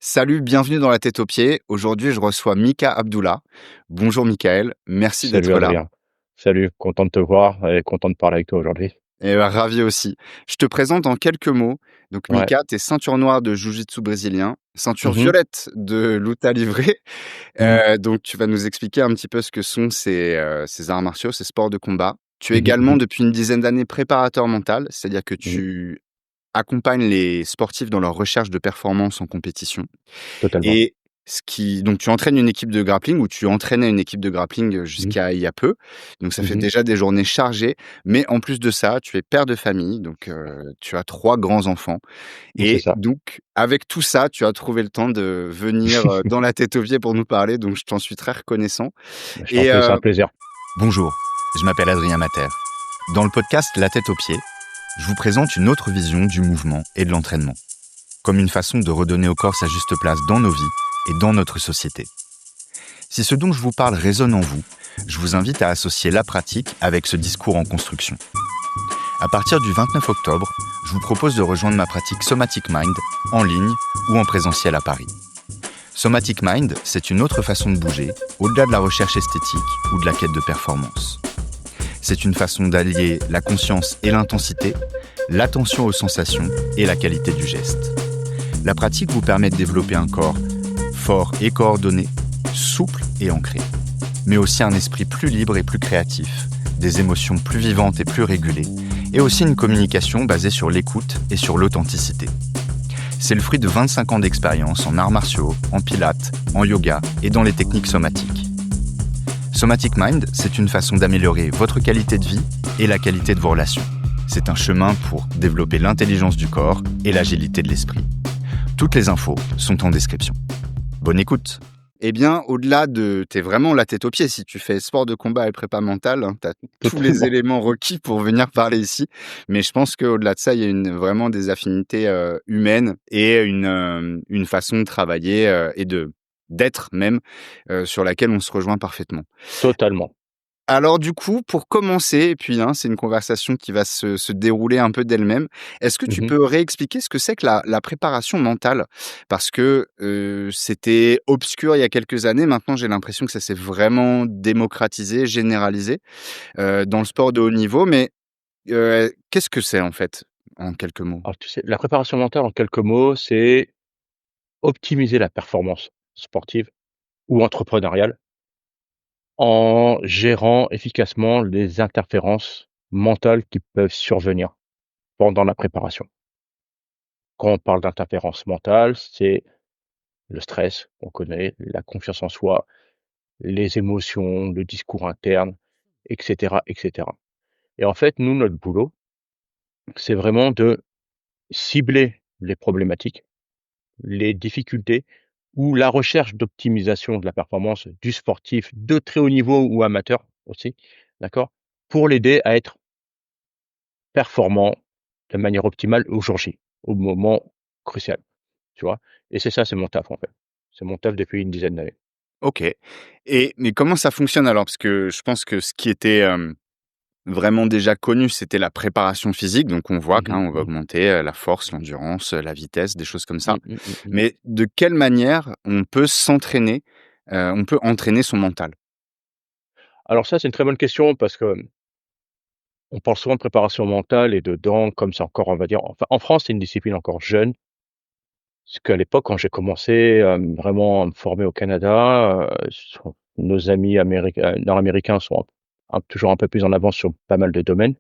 Salut, bienvenue dans La Tête aux pieds. Aujourd'hui, je reçois Mika Abdullah. Bonjour Michael, merci Salut d'être là. Adrien. Salut, content de te voir et content de parler avec toi aujourd'hui. Et ravi aussi. Je te présente en quelques mots. Donc Ouais. Mika, tu es ceinture noire de jiu-jitsu brésilien, ceinture Mmh. violette de lutta livrée. Mmh. Donc tu vas nous expliquer un petit peu ce que sont ces arts martiaux, ces sports de combat. Tu es Mmh mh. également Mmh. depuis une dizaine d'années préparateur mental, c'est-à-dire que Mmh. tu accompagnes les sportifs dans leur recherche de performance en compétition. Totalement. Et donc tu entraînes une équipe de grappling ou tu entraînais une équipe de grappling, Mmh. jusqu'à il y a peu. Donc ça fait Mmh. déjà des journées chargées, mais en plus de ça, tu es père de famille, donc tu as 3 grands-enfants C'est et ça. donc avec tout ça, tu as trouvé le temps de venir, dans la tête aux pieds pour nous parler, donc je t'en suis très reconnaissant Bah, je t'en et prie, c'est un plaisir. bonjour, je m'appelle Adrien Mater. Dans le podcast La tête aux pieds, je vous présente une autre vision du mouvement et de l'entraînement, comme une façon de redonner au corps sa juste place dans nos vies et dans notre société. Si ce dont je vous parle résonne en vous, je vous invite à associer la pratique avec ce discours en construction. À partir du 29 octobre, je vous propose de rejoindre ma pratique Somatic Mind, en ligne ou en présentiel à Paris. Somatic Mind, c'est une autre façon de bouger, au-delà de la recherche esthétique ou de la quête de performance. C'est une façon d'allier la conscience et l'intensité, l'attention aux sensations et la qualité du geste. La pratique vous permet de développer un corps fort et coordonné, souple et ancré, mais aussi un esprit plus libre et plus créatif, des émotions plus vivantes et plus régulées, et aussi une communication basée sur l'écoute et sur l'authenticité. C'est le fruit de 25 ans d'expérience en arts martiaux, en pilates, en yoga et dans les techniques somatiques. Somatic Mind, c'est une façon d'améliorer votre qualité de vie et la qualité de vos relations. C'est un chemin pour développer l'intelligence du corps et l'agilité de l'esprit. Toutes les infos sont en description. Bonne écoute. Eh bien, au-delà de t'es vraiment la tête aux pieds si tu fais sport de combat et prépa mentale, hein, tu as tous les Totalement. éléments requis pour venir parler ici. Mais je pense qu'au-delà de ça, il y a vraiment des affinités, humaines et une façon de travailler, et d'être même, sur laquelle on se rejoint parfaitement. Totalement. Alors du coup, pour commencer et puis, hein, c'est une conversation qui va se dérouler un peu d'elle-même. Est-ce que tu Mmh. peux réexpliquer ce que c'est que la préparation mentale? Parce que, c'était obscur il y a quelques années. Maintenant, j'ai l'impression que ça s'est vraiment démocratisé, généralisé, dans le sport de haut niveau. Mais, qu'est-ce que c'est en fait, en quelques mots? Alors tu sais, la préparation mentale en quelques mots, c'est optimiser la performance sportive ou entrepreneuriale en gérant efficacement les interférences mentales qui peuvent survenir pendant la préparation. Quand on parle d'interférences mentales, c'est le stress, on connaît, la confiance en soi, les émotions, le discours interne, et cetera, et cetera. Et en fait, nous, notre boulot, c'est vraiment de cibler les problématiques, les difficultés ou la recherche d'optimisation de la performance du sportif de très haut niveau ou amateur aussi, d'accord? Pour l'aider à être performant de manière optimale au jour J, au moment crucial, tu vois? Et c'est ça, c'est mon taf, en fait. C'est mon taf depuis une dizaine d'années. OK. Mais comment ça fonctionne alors? Parce que je pense que ce qui était, vraiment déjà connu, c'était la préparation physique, donc on voit Mmh mh. qu'on va Mmh. augmenter, la force, l'endurance, la vitesse, des choses comme ça. Mmh, mmh, mmh, mmh. Mais de quelle manière on peut s'entraîner, on peut entraîner son mental? Alors ça, c'est une très bonne question parce que on parle souvent de préparation mentale et dedans, comme c'est encore, on va dire, enfin, en France, c'est une discipline encore jeune. Parce qu'à l'époque, quand j'ai commencé, vraiment à me former au Canada, nos amis nord-américains sont toujours un peu plus en avance sur pas mal de domaines,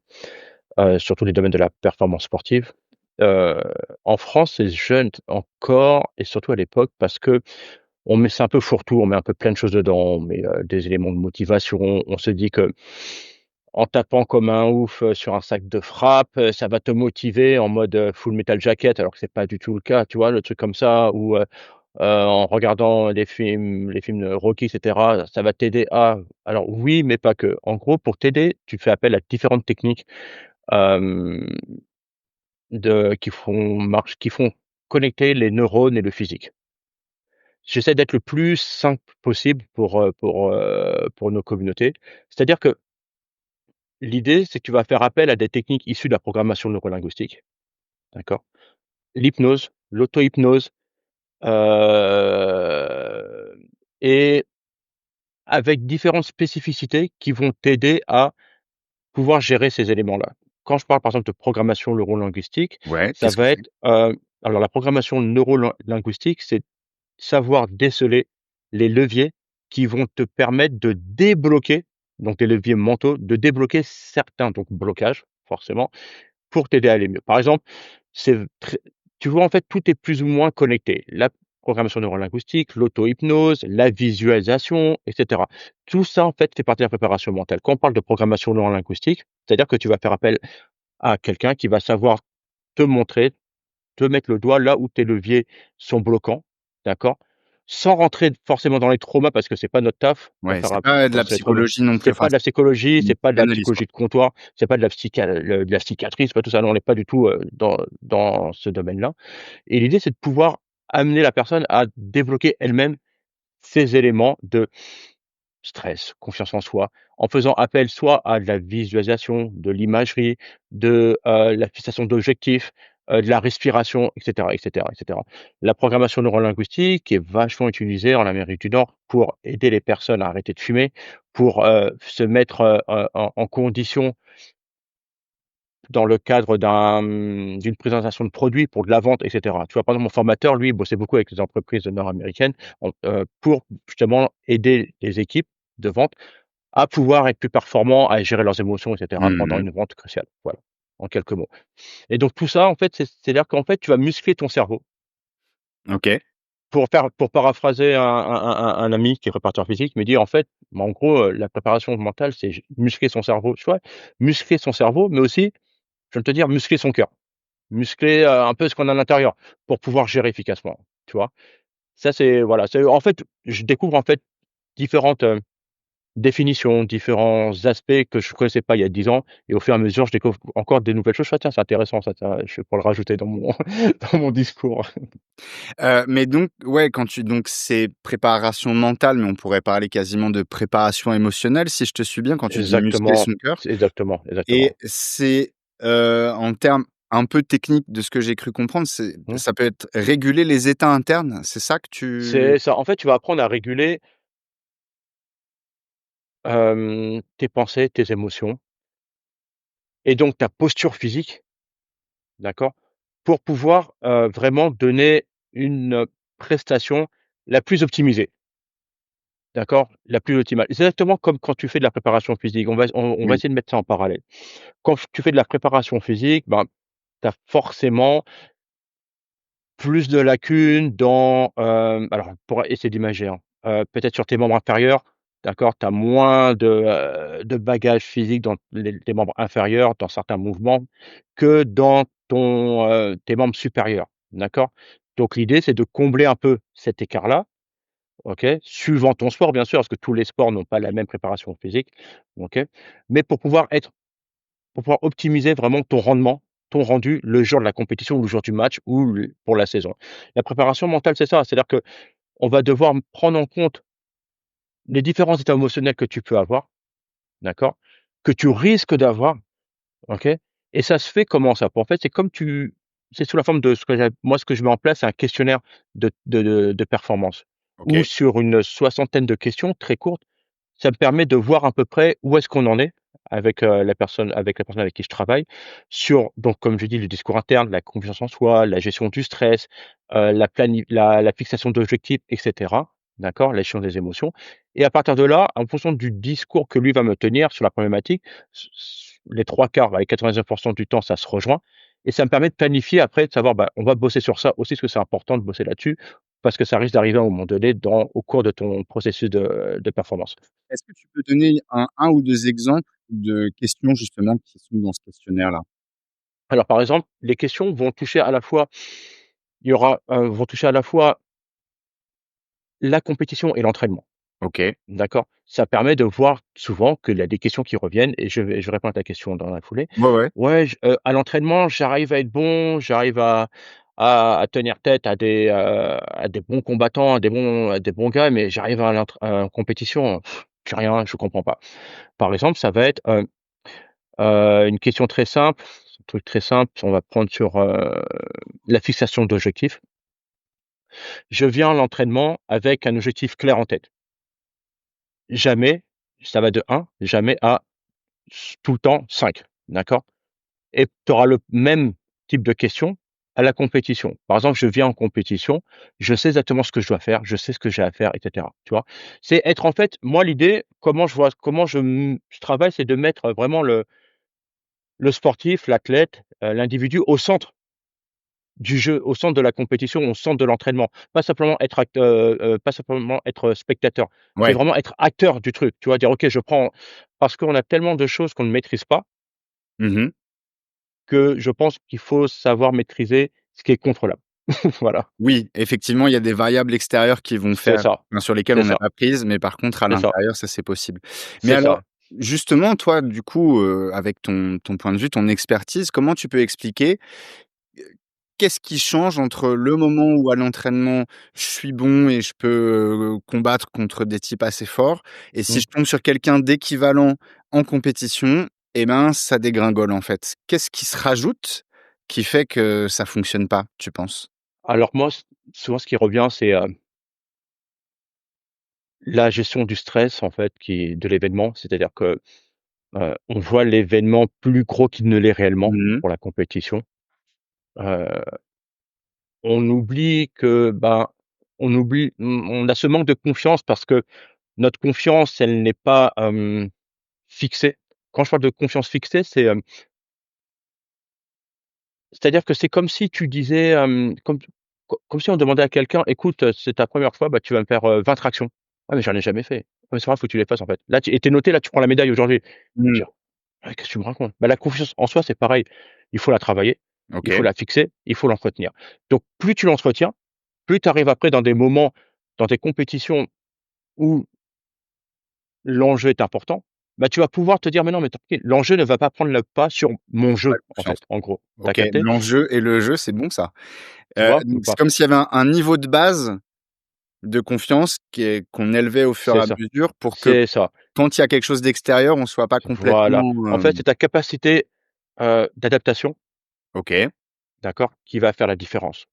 surtout les domaines de la performance sportive. Heu, En France, c'est jeune encore et surtout à l'époque parce qu'on met c'est un peu fourre-tout, on met un peu plein de choses dedans, on met, des éléments de motivation. On se dit que en tapant comme un ouf, sur un sac de frappe, ça va te motiver en mode, Full Metal Jacket, alors que c'est pas du tout le cas, tu vois? Le truc comme ça ou, en regardant les films de Rocky et cetera, ça va t'aider à alors oui, mais pas que. En gros, pour t'aider, tu fais appel à différentes techniques, hem, qui font connecter les neurones et le physique. J'essaie d'être le plus simple possible pour nos communautés. C'est-à-dire que l'idée, c'est que tu vas faire appel à des techniques issues de la programmation neurolinguistique, d'accord? L'hypnose, l'auto-hypnose, et avec différentes spécificités qui vont t'aider à pouvoir gérer ces éléments-là. Quand je parle par exemple de programmation neuro-linguistique, Ouais, ça qu'est-ce que va c'est? être, alors la programmation neuro-linguistique, c'est savoir déceler les leviers qui vont te permettre de débloquer, donc des leviers mentaux, de débloquer certains donc blocages, forcément, pour t'aider à aller mieux. Par exemple, c'est très tu vois, en fait, tout est plus ou moins connecté. La programmation neurolinguistique, l'auto-hypnose, la visualisation et cetera. Tout ça, en fait, fait partie de la préparation mentale. Quand on parle de programmation neurolinguistique, c'est-à-dire que tu vas faire appel à quelqu'un qui va savoir te montrer, te mettre le doigt là où tes leviers sont bloquants, d'accord? Sans rentrer forcément dans les traumas parce que c'est pas notre taf, on va Ouais, faire c'est app pas de la dans ces traumas. psychologie non plus, C'est enfin, pas de la psychologie, c'est c'est une pas de la psychanalyse, quoi. psychologie de comptoir, c'est pas de la de la psychiatrie, c'est pas tout ça, non, on n'est pas du tout, dans ce domaine-là et l'idée, c'est de pouvoir amener la personne à débloquer elle-même ces éléments de stress, confiance en soi, en faisant appel soit à de la visualisation, de l'imagerie, de, la fixation d'objectifs, de la respiration et cetera et cetera et cetera. La programmation neurolinguistique est vachement utilisée en Amérique du Nord pour aider les personnes à arrêter de fumer, pour, se mettre, en condition dans le cadre d'une présentation de produits pour de la vente et cetera. Tu vois? Par exemple, mon formateur, lui, il bossait beaucoup avec les entreprises nord-américaines, pour justement aider les équipes de vente à pouvoir être plus performants, à gérer leurs émotions et cetera pendant Mmh. une vente cruciale. Voilà, en quelques mots. Et donc tout ça, en fait, c'est-à-dire qu'en fait, tu vas muscler ton cerveau OK. pour paraphraser un ami qui est préparateur physique, me dit: «En fait, bah, en gros, la préparation mentale, c'est muscler son cerveau». Tu vois? Muscler son cerveau, mais aussi, je vais te dire, muscler son cœur. Muscler, un peu ce qu'on a à l'intérieur pour pouvoir gérer efficacement, tu vois? Ça, c'est voilà, c'est en fait, je découvre, en fait, différentes, définitions, différents aspects que je connaissais pas il y a 10 ans et au fur et à mesure, je découvre encore des nouvelles choses. Je fais: «Ah tiens, c'est intéressant ça, tiens, je vais pouvoir le rajouter dans mon dans mon discours». Mais donc ouais, quand tu donc c'est préparation mentale, mais on pourrait parler quasiment de préparation émotionnelle, si je te suis bien, quand tu dis muscler Exactement, son cœur c'est exactement, et exactement. c'est, en termes un peu techniques de ce que j'ai cru comprendre, c'est Mmh. ça peut être réguler les états internes, c'est ça que tu C'est ça. En fait, tu vas apprendre à réguler, tes pensées, tes émotions et donc ta posture physique, d'accord? Pour pouvoir, vraiment donner une, prestation la plus optimisée. D'accord? La plus optimale. C'est exactement comme quand tu fais de la préparation physique. On va oui. essayer de mettre ça en parallèle. Quand tu fais de la préparation physique, ben, tu as forcément plus de lacunes dans, alors pour essayer d'imager, hein, peut-être sur tes membres inférieurs, d'accord? Tu as moins de bagages physiques dans les membres inférieurs, dans certains mouvements, que dans tes membres supérieurs, d'accord? Donc l'idée, c'est de combler un peu cet écart-là. OK, suivant ton sport bien sûr, parce que tous les sports n'ont pas la même préparation physique, OK? Mais pour pouvoir optimiser vraiment ton rendement, ton rendu le jour de la compétition ou le jour du match ou le pour la saison. La préparation mentale, c'est ça, c'est-à-dire qu'on va devoir prendre en compte les différents états émotionnels que tu peux avoir, d'accord? Que tu risques d'avoir, OK? Et ça se fait comment ça? En fait, c'est sous la forme de ce que je mets en place, c'est un questionnaire de performance où OK. sur une soixantaine de questions très courtes. Ça me permet de voir à peu près où est-ce qu'on en est avec la personne avec qui je travaille sur donc comme je dis le discours interne, la confiance en soi, la gestion du stress, la fixation d'objectifs et cetera, d'accord? La gestion des émotions et à partir de là, en fonction du discours que lui va me tenir sur la problématique, les 3/4, allez 99 du temps, ça se rejoint et ça me permet de planifier après, de savoir, bah, on va bosser sur ça aussi, parce que c'est important de bosser là-dessus, parce que ça risque d'arriver à un moment donné au cours de ton processus de performance. Est-ce que tu peux donner un ou 2 exemples de questions justement qui sont dans ce questionnaire-là? Alors, par exemple, les questions vont toucher à la fois vont toucher à la fois la compétition et l'entraînement, OK. d'accord? Ça permet de voir souvent qu'il y a des questions qui reviennent et je réponds à ta question dans la foulée. Ouais, ouais. Ouais, à l'entraînement, j'arrive à être bon, j'arrive à tenir tête à des bons combattants, à des bons gars, mais j'arrive en compétition, j'ai rien, je comprends pas. Par exemple, ça va être, une question très simple, un truc très simple, on va prendre sur, la fixation d'objectifs. Je viens à l'entraînement avec un objectif clair en tête. Jamais, ça va de un, jamais à tout le temps 5, d'accord? Et tu auras le même type de questions à la compétition. Par exemple, je viens en compétition, je sais exactement ce que je dois faire, je sais ce que j'ai à faire et cetera, tu vois? C'est être en fait moi l'idée, comment je travaille, c'est de mettre vraiment le sportif, l'athlète, l'individu au centre du jeu, au centre de la compétition, au centre de l'entraînement. Pas simplement être spectateur. C'est Ouais. vraiment être acteur du truc, tu vois? Dire: «OK, je prends» parce qu'on a tellement de choses qu'on ne maîtrise pas, Mmh. que je pense qu'il faut savoir maîtriser ce qui est contrôlable. Voilà, Oui, effectivement, il y a des variables extérieures qui vont c'est faire ça, enfin, sur lesquelles c'est on n'a ça, pas prise, mais par contre à c'est ça, l'intérieur, ça c'est possible. Mais c'est alors, ça. justement, toi, du coup, avec ton point de vue, ton expertise, comment tu peux expliquer, qu'est-ce qui change entre le moment où à l'entraînement, je suis bon et je peux, combattre contre des types assez forts et si Mmh. je tombe sur quelqu'un d'équivalent en compétition, eh ben, ça dégringole, en fait? Qu'est-ce qui se rajoute qui fait que ça fonctionne pas, tu penses? Alors moi, souvent ce qui revient, c'est, la gestion du stress en fait de l'événement. C'est-à-dire que, on voit l'événement plus gros qu'il ne l'est réellement Mmh. pour la compétition. Heu, on oublie que, ben, on a ce manque de confiance parce que notre confiance, elle n'est pas, fixée. Quand je parle de confiance fixée, c'est-à-dire que c'est comme si tu disais, comme si on demandait à quelqu'un: «Écoute, c'est ta première fois, bah, tu vas me faire, 20 tractions». «Ah mais j'en ai jamais fait». «Ouais, mais c'est pas grave, faut que tu les fasses en fait. Là tu noté, là tu prends la médaille aujourd'hui». Tu vas Mmh. dire: «Ouais, qu'est-ce que tu me racontes?» Bah, la confiance en soi, c'est pareil. Il faut la travailler, il faut OK. la fixer, il faut l'entretenir. Donc plus tu l'entretiens, plus tu arrives après dans des moments, dans des compétitions où l'enjeu est important, bah, tu vas pouvoir te dire: «Mais non, mais t'inquiète, l'enjeu ne va pas prendre le pas sur mon Pas jeu», de en confiance. fait, en gros. Tu as OK, capté? l'enjeu et le jeu, c'est bon ça. Tu vois? Donc c'est Bah, comme s'il y avait un niveau de base de confiance qu'on élevait au fur et c'est à ça, mesure pour que c'est ça. quand il y a quelque chose d'extérieur, on soit pas Voilà. complètement, En fait, c'est ta capacité, d'adaptation, OK, d'accord, qui va faire la différence.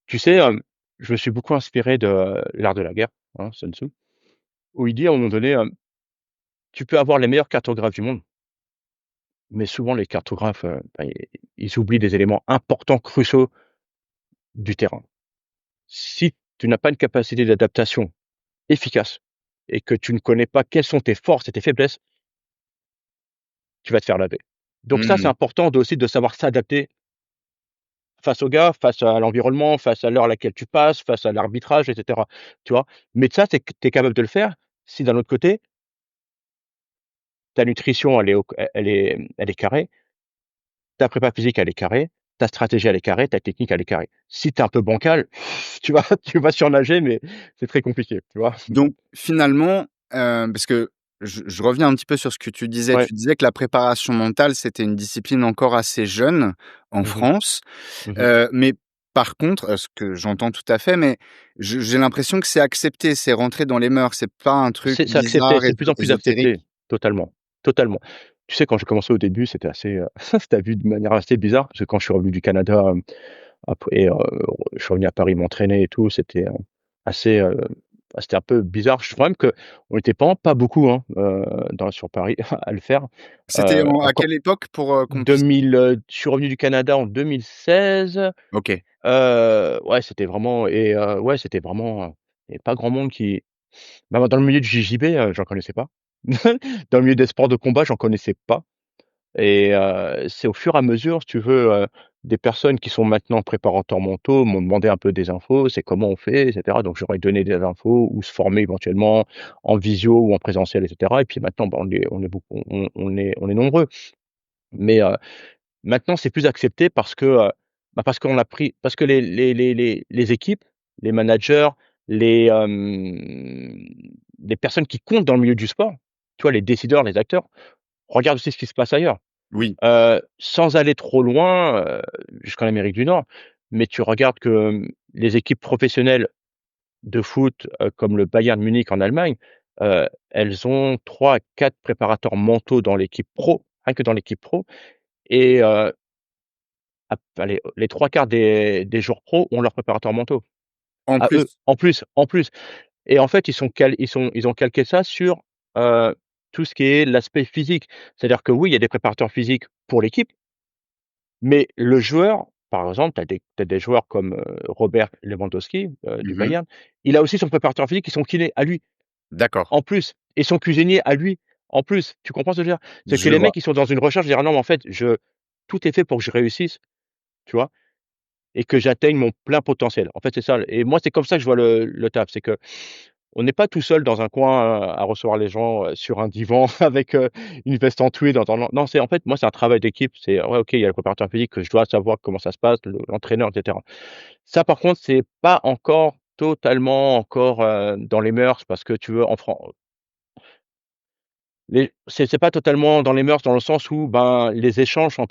Tu sais, je me suis beaucoup inspiré de L'Art de la guerre, hein, Sun Tzu, où il dit à un moment donné, «Tu peux avoir les meilleurs cartographes du monde, mais souvent les cartographes, bah, ils oublient des éléments importants, cruciaux du terrain». Si tu n'as pas une capacité d'adaptation efficace et que tu ne connais pas quelles sont tes forces et tes faiblesses, tu vas te faire laver. Donc ça, c'est mmh. important aussi de savoir s'adapter face aux gars, face à l'environnement, face à l'heure à laquelle tu passes, face à l'arbitrage et cetera, tu vois? Mais ça, c'est que tu es capable de le faire si d'un autre côté, ta nutrition elle est carrée, ta prépa physique elle est carrée, ta stratégie elle est carrée, ta technique elle est carrée. Si tu es un peu bancal, tu vas surnager, mais c'est très compliqué, tu vois? Donc finalement, parce que je reviens un petit peu sur ce que tu disais. Ouais. Tu disais que la préparation mentale, c'était une discipline encore assez jeune en Mmh mh. France, Mmh. mais par contre, ce que j'entends tout à fait, mais j'ai l'impression que c'est accepté, c'est rentré dans les mœurs, c'est pas un truc C'est accepté, bizarre, c'est de plus en plus accepté, ésotérique? totalement, totalement. Tu sais, quand j'ai commencé au début, c'était assez, c'était vu de manière assez bizarre, parce que quand je suis revenu du Canada, après, je suis revenu à Paris m'entraîner et tout, c'était, assez, c'était un peu bizarre. Je crois même qu'on était pas beaucoup, hein, sur Paris à le faire. C'était à Encore quelle époque pour, qu'on puisse 2000, je suis revenu du Canada en 2016, OK. ouais, c'était vraiment ouais, c'était vraiment, il y avait pas grand monde qui bah, dans le milieu du JJB, j'en connaissais pas. Dans le milieu des sports de combat, j'en connaissais pas et c'est au fur et à mesure, si tu veux, des personnes qui sont maintenant préparateurs mentaux m'ont demandé un peu des infos, c'est comment on fait et cetera. Donc j'aurais donné des infos ou se former éventuellement en visio ou en présentiel et cetera et puis maintenant, bah, on est beaucoup on est nombreux. Mais maintenant c'est plus accepté parce que, parce qu'on a pris parce que les équipes, les managers, les, les personnes qui comptent dans le milieu du sport, tu vois, les décideurs, les acteurs, regardent aussi ce qui se passe ailleurs. Oui. Sans aller trop loin, jusqu'en Amérique du Nord, mais tu regardes que, les équipes professionnelles de foot, comme le Bayern Munich en Allemagne, elles ont 3 à 4 préparateurs mentaux dans l'équipe pro, rien que dans l'équipe pro et allez, les 3/4 des joueurs pro ont leurs préparateurs mentaux. En à eux, plus? en plus et en fait, ils ont calqué ça sur, heu, tout ce qui est l'aspect physique. C'est-à-dire que oui, il y a des préparateurs physiques pour l'équipe, mais le joueur, par exemple, tu as des joueurs comme, Robert Lewandowski, du Mmh. Bayern, il a aussi son préparateur physique et son kiné à lui, D'accord, en plus et son cuisinier à lui, en plus. Tu comprends ce que je veux dire? C'est que je les vois. mecs, ils sont dans une recherche de dire: «Ah «Non, mais en fait, je tout est fait pour que je réussisse», tu vois? Et que j'atteigne mon plein potentiel. En fait, c'est ça et moi, c'est comme ça que je vois le taf. C'est que on n'est pas tout seul dans un coin, à recevoir les gens, sur un divan avec, une veste en tweed en attendant non, c'est en fait, moi, c'est un travail d'équipe. C'est ouais, OK, il y a le préparateur physique que je dois savoir comment ça se passe, l'entraîneur et cetera. Ça, par contre, c'est pas encore totalement encore, dans les mœurs parce que tu veux en Fran les c'est pas totalement dans les mœurs dans le sens où, ben, les échanges sont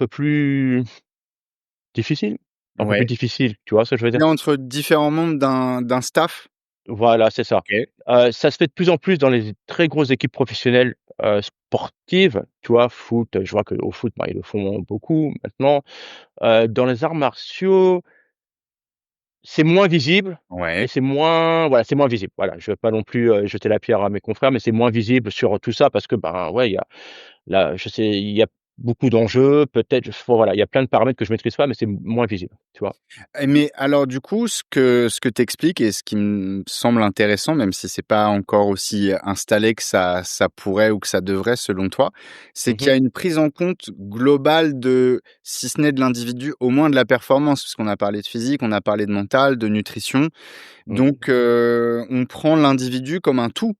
difficiles un peu plus Ouais. difficiles, tu vois ce que je veux dire? Il y a entre différents membres d'un staff? Voilà, c'est ça. OK. Ça se fait de plus en plus dans les très grosses équipes professionnelles, sportives, tu vois? Foot, je vois qu'au foot, bah, ils le font beaucoup maintenant. Dans les arts martiaux, c'est moins visible et Ouais. c'est moins voilà, c'est moins visible. Voilà, je veux pas non plus, jeter la pierre à mes confrères, mais c'est moins visible sur tout ça parce que, ben, ouais, il y a là, je sais, il y a beaucoup d'enjeux, peut-être, enfin, voilà, il y a plein de paramètres que je maîtrise pas, mais c'est moins visible, tu vois? Mais alors du coup, ce que tu expliques et ce qui me semble intéressant, même si c'est pas encore aussi installé que ça pourrait ou que ça devrait selon toi, c'est Mmh qu'il y mh. a une prise en compte globale de, si ce n'est de l'individu, au moins de la performance. Parce qu'on a parlé de physique, on a parlé de mental, de nutrition. Mmh. Donc on prend l'individu comme un tout.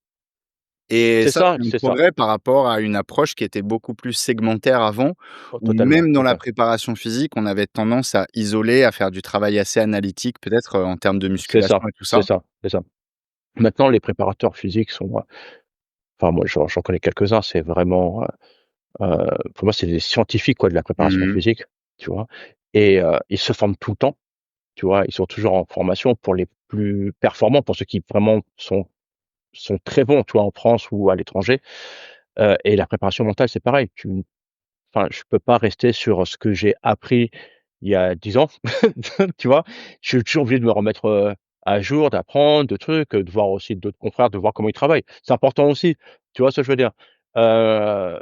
Et C'est ça, ça, c'est un c'est ça. progrès par rapport à une approche qui était beaucoup plus segmentaire avant, Oh, où totalement, même dans la total. préparation physique, on avait tendance à isoler, à faire du travail assez analytique, peut-être, en termes de C'est ça, musculation et tout c'est ça. ça, c'est ça. Maintenant, les préparateurs physiques sont, enfin moi j'en connais quelques-uns, c'est vraiment, pour moi c'est des scientifiques quoi de la préparation Mmh. physique, tu vois? Et ils se forment tout le temps, tu vois? Ils sont toujours en formation pour les plus performants, pour ceux qui vraiment sont très bons, tu vois? En France ou à l'étranger, et la préparation mentale c'est pareil. Enfin je peux pas rester sur ce que j'ai appris il y a 10 ans, tu vois? Je suis toujours obligé de me remettre, à jour, d'apprendre, de trucs, de voir aussi d'autres confrères, de voir comment ils travaillent. C'est important aussi, tu vois ce que je veux dire? Heu,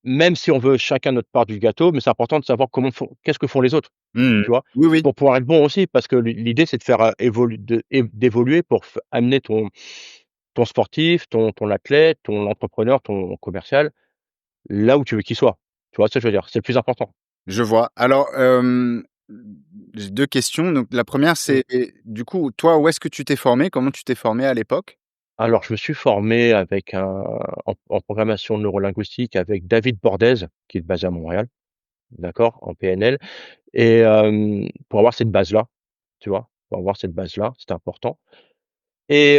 Même si on veut chacun notre part du gâteau, mais c'est important de savoir qu'est-ce que font les autres, Mmh mh. tu vois? Oui, oui. Pour pouvoir être bon aussi, parce que l'idée c'est de faire, d'évoluer pour amener ton sportif, ton athlète, ton entrepreneur, ton commercial, là où tu veux qu'il soit. Tu vois ce que je veux dire? C'est le plus important. Je vois. Alors, j'ai 2 questions. Donc la première, Mmh. c'est du coup, toi, où est-ce que tu t'es formé? Comment tu t'es formé à l'époque? Alors, je me suis formé avec en programmation neurolinguistique avec David Bordez, qui est basé à Montréal, d'accord? En PNL et pour avoir cette base-là, tu vois? Pour avoir cette base-là, c'était important et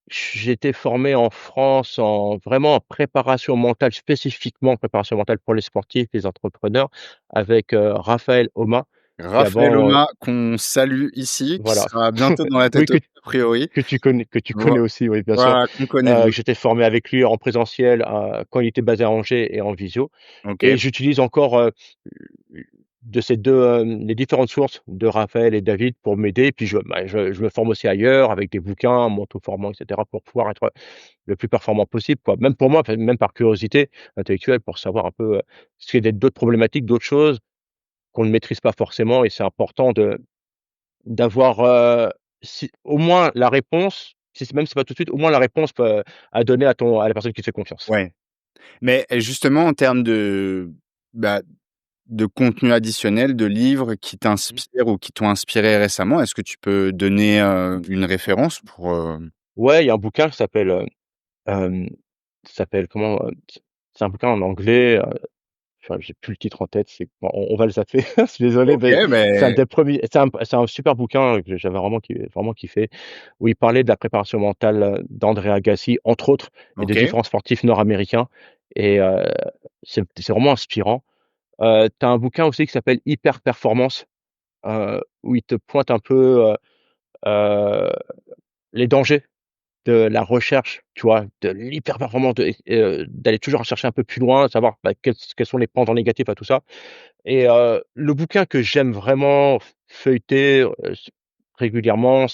j'ai été formé en France en vraiment en préparation mentale, spécifiquement en préparation mentale pour les sportifs, les entrepreneurs avec, Raphaël Homa qui Raphaël avant, Oma, qu'on salue ici, qui voilà. sera bientôt dans la Oui, tête a priori. que tu Voi connais aussi, oui, bien sûr. voilà, qu'on connaît bien. J'étais formé avec lui en présentiel, quand il était basé à Angers et en visio et OK. j'utilise encore, de ces 2, les différentes sources de Raphaël et David pour m'aider. Puis je me forme aussi ailleurs avec des bouquins, m'auto-formant et cetera pour pouvoir être le plus performant possible, quoi. Même pour moi, enfin, même par curiosité intellectuelle pour savoir un peu, ce qu'il y a d'autres problématiques, d'autres choses qu'on ne maîtrise pas forcément et c'est important d'avoir, si au moins la réponse, si c'est même si c'est pas tout de suite, au moins la réponse à donner à la personne qui te fait confiance. Ouais. Mais justement en termes de, bah, de contenu additionnel, de livres qui Mmh. t'inspirent ou qui t'ont inspiré récemment, est-ce que tu peux donner, une référence pour, Ouais, il y a un bouquin qui s'appelle, hem, s'appelle comment, c'est un bouquin en anglais, enfin j'ai plus le titre en tête, c'est bon, on va le zapper, je suis désolé, mais OK, c'est un beh, des premiers, c'est un super bouquin que j'avais vraiment kiffé, où il parlait de la préparation mentale, d'André Agassi, entre autres et des OK. différents sportifs nord-américains et c'est vraiment inspirant. Tu as un bouquin aussi qui s'appelle Hyper Performance, où il te pointe un peu, heu, les dangers de la recherche, tu vois? De l'hyper-performance, d'aller toujours chercher un peu plus loin, savoir, bah, quels sont les pendants négatifs à tout ça et le bouquin que j'aime vraiment feuilleter, régulièrement,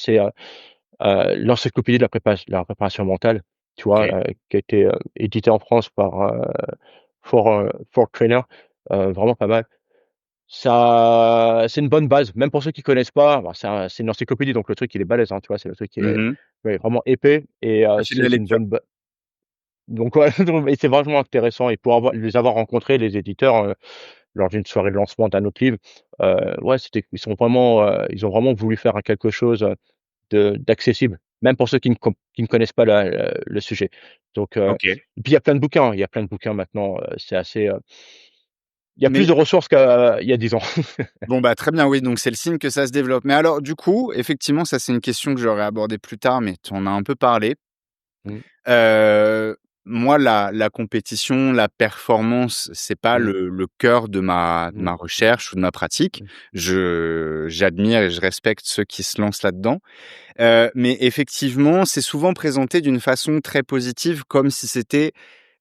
l'encyclopédie de la préparation mentale, tu vois? OK. Qui a été, éditée en France par, For Trainer, vraiment pas mal. Ça c'est une bonne base, même pour ceux qui connaissent pas, bah, c'est une encyclopédie, donc le truc il est balèze, hein, tu vois? C'est le truc qui est, Mmh. ouais, vraiment épais et Ça fait de la c'est une lecture. bonne ba donc ouais, donc et c'est vachement intéressant et pour les avoir rencontrés, les éditeurs, lors d'une soirée de lancement d'un autre livre, ouais, ils ont vraiment voulu faire quelque chose, de d'accessible, même pour ceux qui ne connaissent pas le sujet. Donc OK. et puis il y a plein de bouquins maintenant, c'est assez, il y a plus Mais de ressources qu'il y a 10 ans. bon, bah, très bien, oui, donc c'est le signe que ça se développe. Mais alors, du coup, effectivement, ça, c'est une question que j'aurais abordée plus tard, mais tu en as un peu parlé. Mmh, Heu, Moi, la compétition, la performance, c'est pas mmh, le cœur de ma mmh, mmh, recherche ou de ma pratique. mmh. J'admire et je respecte ceux qui se lancent là-dedans. Mais effectivement, c'est souvent présenté d'une façon très positive, comme si c'était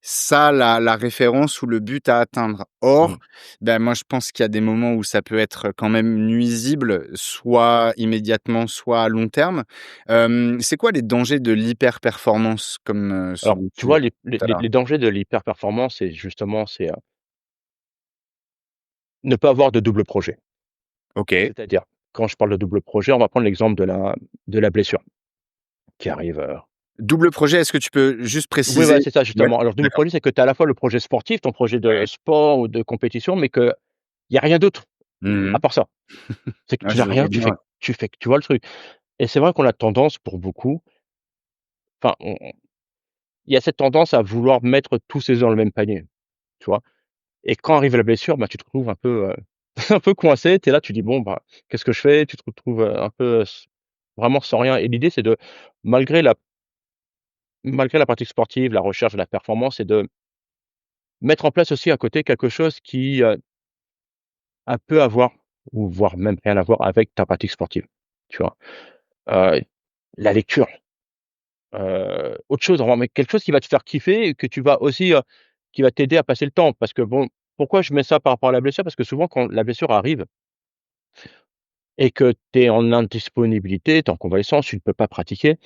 ça la référence ou le but à atteindre. Or, Mmh. ben, moi, je pense qu'il y a des moments où ça peut être quand même nuisible, soit immédiatement, soit à long terme. C'est quoi les dangers de l'hyper-performance comme, ce Alors, dont tu tu vois, parles tout à l'heure? les dangers de l'hyperperformance, c'est justement, ne pas avoir de double projet. OK. C'est-à-dire, quand je parle de double projet, on va prendre l'exemple de la blessure qui arrive, Double projet, est-ce que tu peux juste oui, préciser? voilà, c'est ça Ouais, justement. Alors double d'accord. projet, c'est que tu as à la fois le projet sportif, ton projet de Ouais. sport ou de compétition, mais qu'il y a rien d'autre Mmh à mh. part ça. C'est que Ouais, tu n'as je rien, vois bien, ouais. tu vois le truc? Et c'est vrai qu'on a tendance pour beaucoup, enfin on il y a cette tendance à vouloir mettre tous ses œufs dans le même panier, tu vois? Et quand arrive la blessure, bah, tu te retrouves un peu, un peu coincé. Tu es là, tu dis: «Bon, bah, qu'est-ce que je fais?» Tu te retrouves, un peu, vraiment sans rien et l'idée c'est de malgré la malgré la pratique sportive, la recherche de la performance, c'est de mettre en place aussi à côté quelque chose qui, a peu à voir ou voire même rien à voir avec ta pratique sportive, tu vois? Heu, la lecture, autre chose, vraiment mais quelque chose qui va te faire kiffer et que tu vas aussi, qui va t'aider à passer le temps. Parce que bon, pourquoi je mets ça par rapport à la blessure? Parce que souvent quand la blessure arrive et que tu es en indisponibilité, tu es en convalescence, tu ne peux pas pratiquer,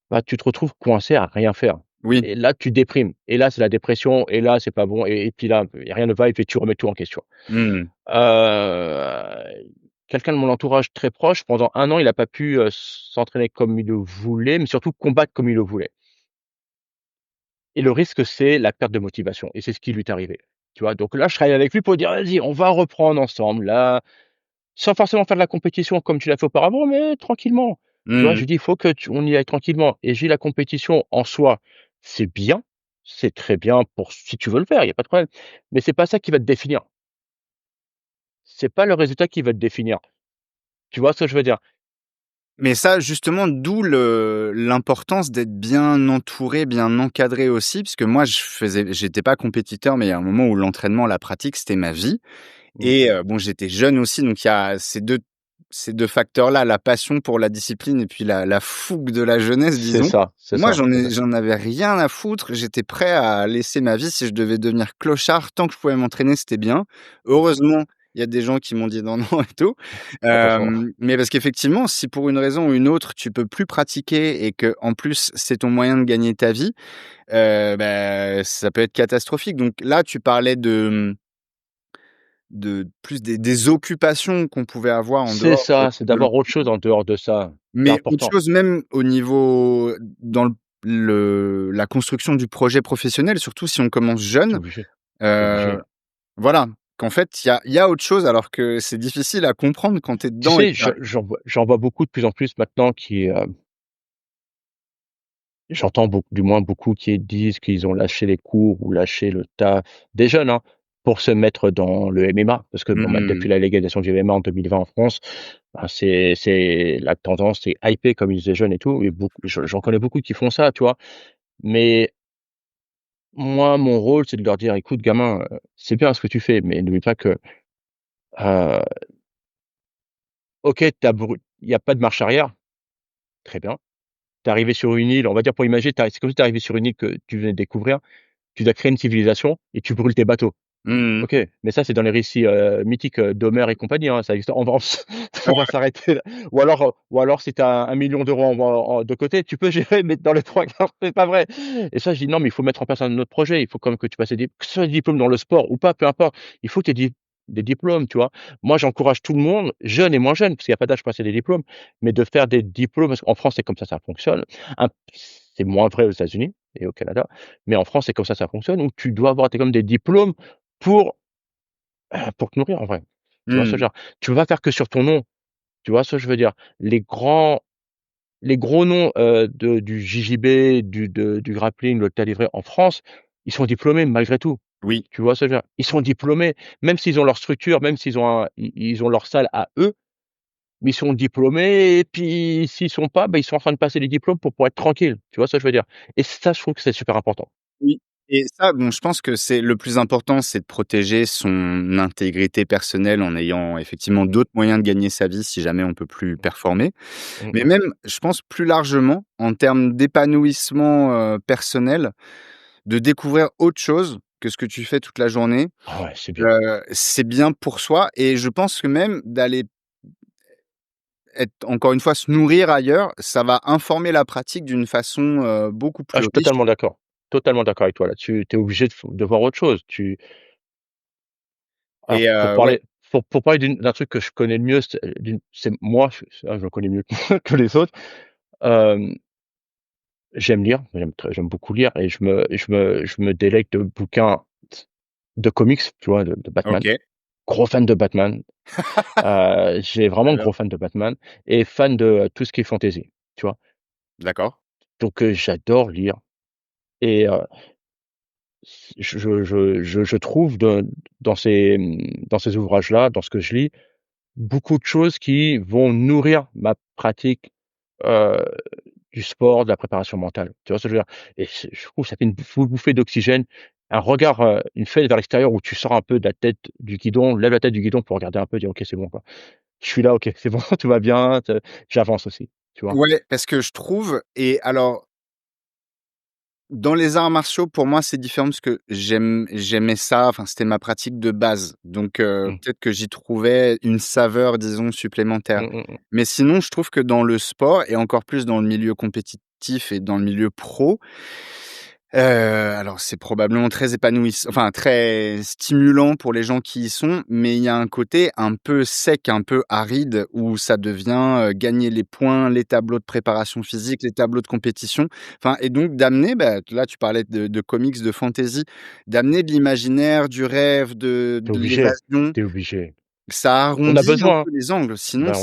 bah, tu te retrouves coincé à rien faire Oui. et là tu déprimes et là c'est la dépression et là c'est pas bon et puis là, y a rien ne va et puis tu remets tout en question. Mmh. Quelqu'un de mon entourage très proche, pendant 1 an, il a pas pu, s'entraîner comme il le voulait, mais surtout combattre comme il le voulait et le risque, c'est la perte de motivation et c'est ce qui lui est arrivé, tu vois? Donc là, je travaille avec lui pour dire: «Vas-y, on va reprendre ensemble là», sans forcément faire de la compétition comme tu l'as fait auparavant, mais tranquillement. Tu vois? Je Mmh. lui dis: «Il faut que tu on y aille tranquillement» et j'ai la compétition en soi, c'est bien, c'est très bien pour si tu veux le faire, il y a pas de problème, mais c'est pas ça qui va te définir. C'est pas le résultat qui va te définir. Tu vois ce que je veux dire? Mais ça, justement, d'où le l'importance d'être bien entouré, bien encadré aussi, parce que moi, j'étais pas compétiteur, mais il y a un moment où l'entraînement, la pratique, c'était ma vie Mmh et mh. bon, j'étais jeune aussi, donc il y a ces 2 facteurs-là, la passion pour la discipline et puis la fougue de la jeunesse, C'est disons. ça, c'est Moi, ça, c'est ça. j'en avais rien à foutre, j'étais prêt à laisser ma vie si je devais devenir clochard, tant que je pouvais m'entraîner, c'était bien. Heureusement, il y a des gens qui m'ont dit: «Non, non» et tout. Attention. Mais parce qu'effectivement, si pour une raison ou une autre, tu peux plus pratiquer et que en plus, c'est ton moyen de gagner ta vie, bah, ça peut être catastrophique. Donc là, tu parlais de plus des occupations qu'on pouvait avoir en C'est dehors ça, c'est de d'avoir autre chose en dehors de ça. C'est mais autre important. chose même au niveau dans la construction du projet professionnel, surtout si on commence Tu es jeune, obligé, tu es heu, obligé. voilà, qu'en fait, il y a autre chose alors que c'est difficile à comprendre quand tu es Tu dedans et sais, que tu j'en vois beaucoup de plus en plus maintenant qui, j'entends du moins beaucoup qui disent qu'ils ont lâché les cours ou lâché le taf, des jeunes, hein, pour se mettre dans le MMA. Parce que bon, bah, mmh. depuis la légalisation du MMA en 2020 en France, bah, c'est la tendance, c'est hyper comme ils disaient jeunes et tout et beaucoup j'en connais beaucoup qui font ça, tu vois? Mais moi, mon rôle, c'est de leur dire: «Écoute gamin, c'est bien ce que tu fais, mais n'oublie pas que, heu, OK, il y a pas de marche arrière, très bien. Tu es arrivé sur une île, on va dire pour imaginer, c'est comme si tu es arrivé sur une île que tu venais de découvrir, tu dois créer une civilisation et tu brûles tes bateaux. Mmh. OK, mais ça, c'est dans les récits, mythiques, d'Homère et compagnie, hein, ça existe on va on va s'arrêter là. Ou alors si tu as 1 000 € de côté, tu peux gérer, mais dans les 3 quarts, c'est pas vrai et ça, je dis: «Non, mais il faut mettre en place un autre projet, il faut quand même que tu passes que ce soit des diplômes dans le sport ou pas, peu importe, il faut que tu aies des diplômes», tu vois? Moi, j'encourage tout le monde, jeunes et moins jeunes, parce qu'il y a pas d'âge pour passer des diplômes, mais de faire des diplômes parce qu'en France, c'est comme ça fonctionne. Un C'est moins vrai aux États-Unis et au Canada, mais en France, c'est comme ça fonctionne où tu dois avoir des diplômes pour pour te nourrir en vrai. Tu vois ce que je Mmh. veux dire? Tu peux pas faire que sur ton nom, tu vois ce que je veux dire? Les gros noms, du JJB, du grappling, le tête livré en France, ils sont diplômés malgré tout. Oui. Tu vois ce que je veux dire? Ils sont diplômés, même s'ils ont leur structure, même s'ils ont ils ont leur salle à eux, mais ils sont diplômés et puis s'ils sont pas, ils sont en train de passer les diplômes pour pouvoir être tranquilles. Tu vois ce que je veux dire? Et ça, je trouve que c'est super important. Oui et ça, bon, je pense que c'est le plus important, c'est de protéger son intégrité personnelle en ayant effectivement Mmh. d'autres moyens de gagner sa vie si jamais on peut plus Mmh. performer. Mmh Mais mh. même, je pense plus largement, en termes d'épanouissement, personnel, de découvrir autre chose que ce que tu fais toute la journée, Ah ouais, c'est bien. c'est bien pour soi et je pense que même d'aller être encore une fois, se nourrir ailleurs, ça va informer la pratique d'une façon, beaucoup Ah, je plus suis riche totalement d'accord avec toi là-dessus. Tu es obligé de voir autre chose. Alors et ouais, pour parler d'un truc que je connais le mieux, c'est moi, je le connais mieux que les autres. Hem, J'aime lire, j'aime beaucoup lire et je me délecte de bouquins de comics, tu vois, de Batman. OK, Gros fan de Batman, j'ai vraiment très bien, gros fan de Batman et fan de tout ce qui est fantasy, tu vois? d'accord. Donc j'adore lire et je trouve dans ces ouvrages-là, dans ce que je lis, beaucoup de choses qui vont nourrir ma pratique, heu, du sport, de la préparation mentale. Tu vois ce que je veux dire? Et je trouve que ça fait une bouffée d'oxygène, un regard, une fenêtre vers l'extérieur où tu sors un peu de la tête du guidon, lèves la tête du guidon pour regarder un peu, dire: «OK, c'est bon quoi. Je suis là, OK, c'est bon, tout va bien, j'avance aussi», tu vois? Ouais, parce que je trouve et alors dans les arts martiaux, pour moi, c'est différent parce que j'aimais ça, enfin, c'était ma pratique de base. Donc Mmh. peut-être que j'y trouvais une saveur, disons, supplémentaire. Mmh mh, mmh. Mais sinon, je trouve que dans le sport et encore plus dans le milieu compétitif et dans le milieu pro, alors c'est probablement très enfin très stimulant pour les gens qui y sont, mais il y a un côté un peu sec, un peu aride où ça devient, gagner les points, les tableaux de préparation physique, les tableaux de compétition. Enfin et donc d'amener, là tu parlais de comics, de fantasy, d'amener de l'imaginaire, du rêve, Tu de obligé, l'évasion. tu obligé. Ça On a arrondit un besoin, hein. peu les angles, sinon Ben, c'est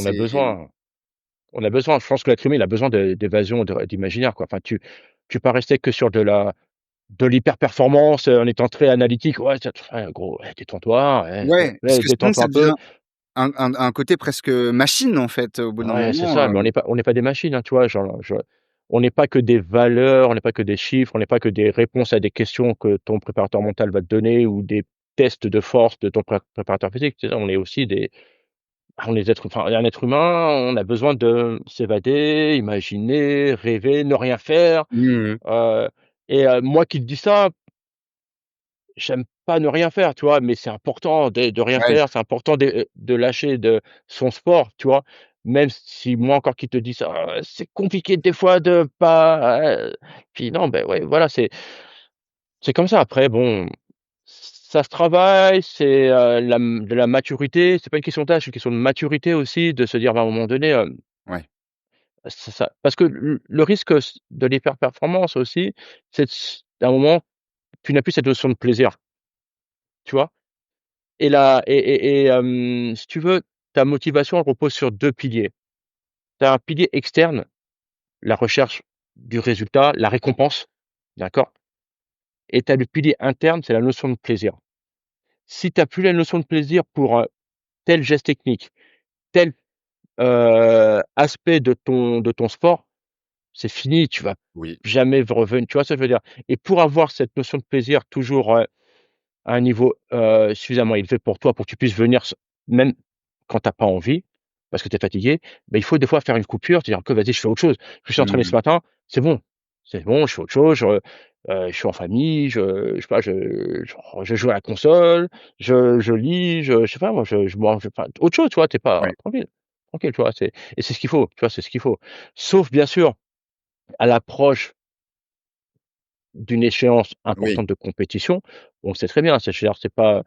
on a besoin. Je pense que l'être humain, il a besoin d'évasion, d'imaginaire, quoi. Enfin, tu peux pas rester que sur de l'hyper-performance, en étant très analytique. «Ouais, tiens, gros, détends-toi, ouais, parce ouais, que sinon détends-toi ça un peu». devient un côté presque machine en fait, au bout d'un Ouais, c'est moment, ça, mais on n'est pas des machines, hein, tu vois? On n'est pas que des valeurs, on n'est pas que des chiffres, on n'est pas que des réponses à des questions que ton préparateur mental va te donner ou des tests de force de ton préparateur physique, tu sais? On est aussi on est un être humain, on a besoin de s'évader, imaginer, rêver, ne rien faire, Mmh. heu moi qui te dis ça, j'aime pas ne rien faire, tu vois? Mais c'est important de rien Ouais. faire, c'est important de lâcher de son sport, tu vois? Même si moi encore qui te dis ça: c'est compliqué des fois de pas, puis non, ben ouais, voilà, c'est comme ça. Après bon, ça se travaille, c'est, de la maturité, c'est pas une question d'âge, c'est une question de maturité aussi, de se dire, à un moment donné, Ouais. c'est ça parce que le risque de l'hyperperformance aussi, c'est à un moment, tu n'as plus cette notion de plaisir, tu vois? Si tu veux, ta motivation, elle repose sur 2 piliers. Tu as un pilier externe, la recherche du résultat, la récompense, d'accord? Et tu as le pilier interne, c'est la notion de plaisir. Si tu as plus la notion de plaisir pour, tel geste technique, tel, aspect de ton sport, c'est fini, tu vas Oui. jamais reven tu vois ce que je veux dire? Et pour avoir cette notion de plaisir toujours, à un niveau, suffisamment élevé pour toi, pour que tu puisses venir même quand tu as pas envie, parce que tu es fatigué, il faut des fois faire une coupure, te dire: «OK, vas-y, je fais autre chose. Je me suis entraîné ce Mmh. matin, c'est bon, je fais autre chose, Je suis en famille, je sais pas, je joue à la console, je lis, je sais pas moi, je mange, enfin autre chose, tu vois? Tu es pas Ouais. tranquille, tranquille, tu vois? C'est ce qu'il faut, tu vois? C'est ce qu'il faut. Sauf bien sûr, à l'approche d'une échéance Oui. importante de compétition, on sait très bien, c'est, je veux dire, c'est pas,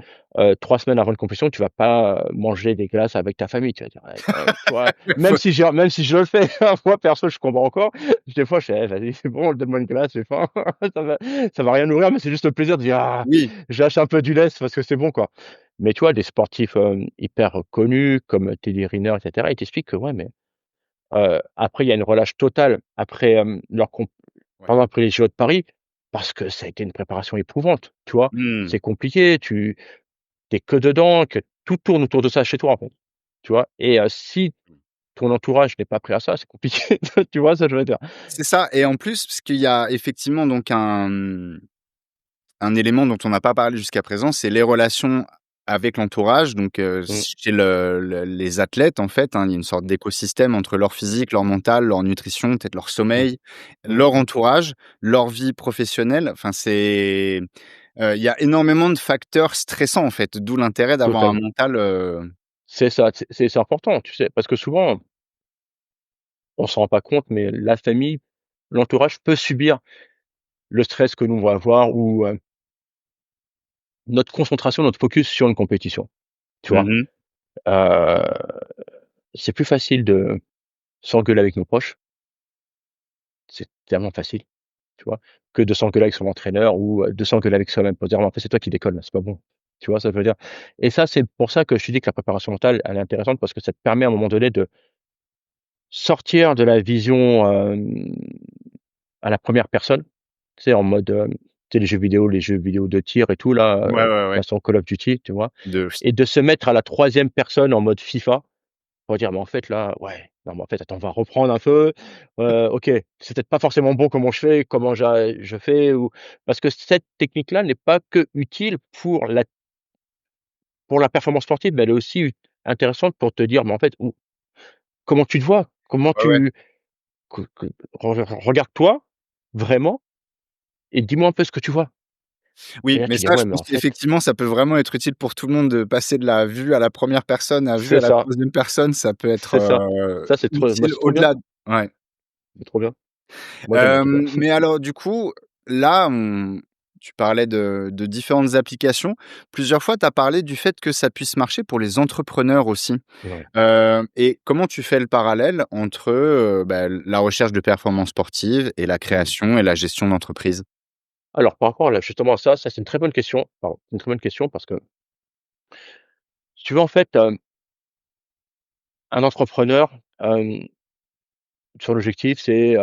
3 semaines avant une compétition, tu vas pas, manger des glaces avec ta famille. Tu vas dire: «Ouais, quand même», tu vois? Faut Même si je le fais, moi perso, je comprends encore. Des fois, je fais: «Eh vas-y, c'est bon, donne-moi une glace, j'ai faim». Ça va ça va rien nourrir, mais c'est juste le plaisir de dire: «Ah, oui. je lâche un peu du lest parce que c'est bon, quoi». Mais tu vois, des sportifs, hyper connus comme Teddy Riner et cetera, ils t'expliquent que ouais, mais, après il y a une relâche totale après, leur comp Ouais. par exemple, après les JO de Paris, parce que ça a été une préparation éprouvante, tu vois? Mmh. C'est compliqué, tu es que dedans, que tout tourne autour de ça chez toi, en fait, tu vois? Et si ton entourage n'est pas prêt à ça, c'est compliqué, tu vois ce que je veux dire? C'est ça et en plus, parce qu'il y a effectivement donc un élément dont on n'a pas parlé jusqu'à présent, c'est les relations avec l'entourage. Donc, Mmh, chez les athlètes, en fait, hein, il y a une sorte d'écosystème entre leur physique, leur mental, leur nutrition, peut-être leur mmh, sommeil, mmh, leur mmh, entourage, leur vie professionnelle. Enfin, il y a énormément de facteurs stressants, en fait, d'où l'intérêt d'avoir un totalement. mental, C'est ça, c'est important, tu sais? Parce que souvent, on s'en rend pas compte, mais la famille, l'entourage peut subir le stress que nous, on va avoir ou, notre concentration, notre focus sur une compétition, tu vois? mmh Heu, c'est plus facile de s'engueuler avec nos proches, c'est tellement facile. Tu vois? Que de s'engueuler avec son entraîneur ou, de s'engueuler avec soi-même pour dire: «Mais en fait, c'est toi qui déconne là, c'est pas bon». Tu vois ce que je veux dire? Et ça, c'est pour ça que je te dis que la préparation mentale, elle est intéressante parce que ça te permet à un moment donné de sortir de la vision, à la première personne, tu sais, en mode, tu sais, les jeux vidéo de tir et tout là, Ouais, ouais, ouais. façon Call of Duty, tu vois? De Et de se mettre à la troisième personne en mode FIFA. Pour dire: «Mais en fait là, ouais, non mais en fait attends, on va reprendre un peu, OK, c'est peut-être pas forcément bon comment je fais, comment je fais ou» parce que cette technique-là n'est pas que utile pour la performance sportive, mais elle est aussi intéressante pour te dire: «Mais en fait, où comment tu te vois? Comment ouais, ouais. tu que regarde-toi vraiment et dis-moi un peu ce que tu vois». Et Oui, là mais tu dis: ça, je «Ouais, mais pense en fait» qu'effectivement, ça peut vraiment être utile pour tout le monde de passer de la vue à la première personne à vue c'est à la ça, troisième personne. Ça peut être, c'est ça. Ça c'est trop moi utile c'est trop bien, au-delà ouais. c'est trop bien. Moi j'aime en tout cas. Mais alors du coup, là, tu parlais de différentes applications. Plusieurs fois, tu as parlé du fait que ça puisse marcher pour les entrepreneurs aussi. Ouais. Et comment tu fais le parallèle entre, bah, la recherche de performances sportives et la Mmh. création et la gestion d'entreprise? Alors par rapport à là justement à ça, c'est une très bonne question. Pardon, c'est une très bonne question parce que si tu veux en fait, un entrepreneur, son objectif c'est,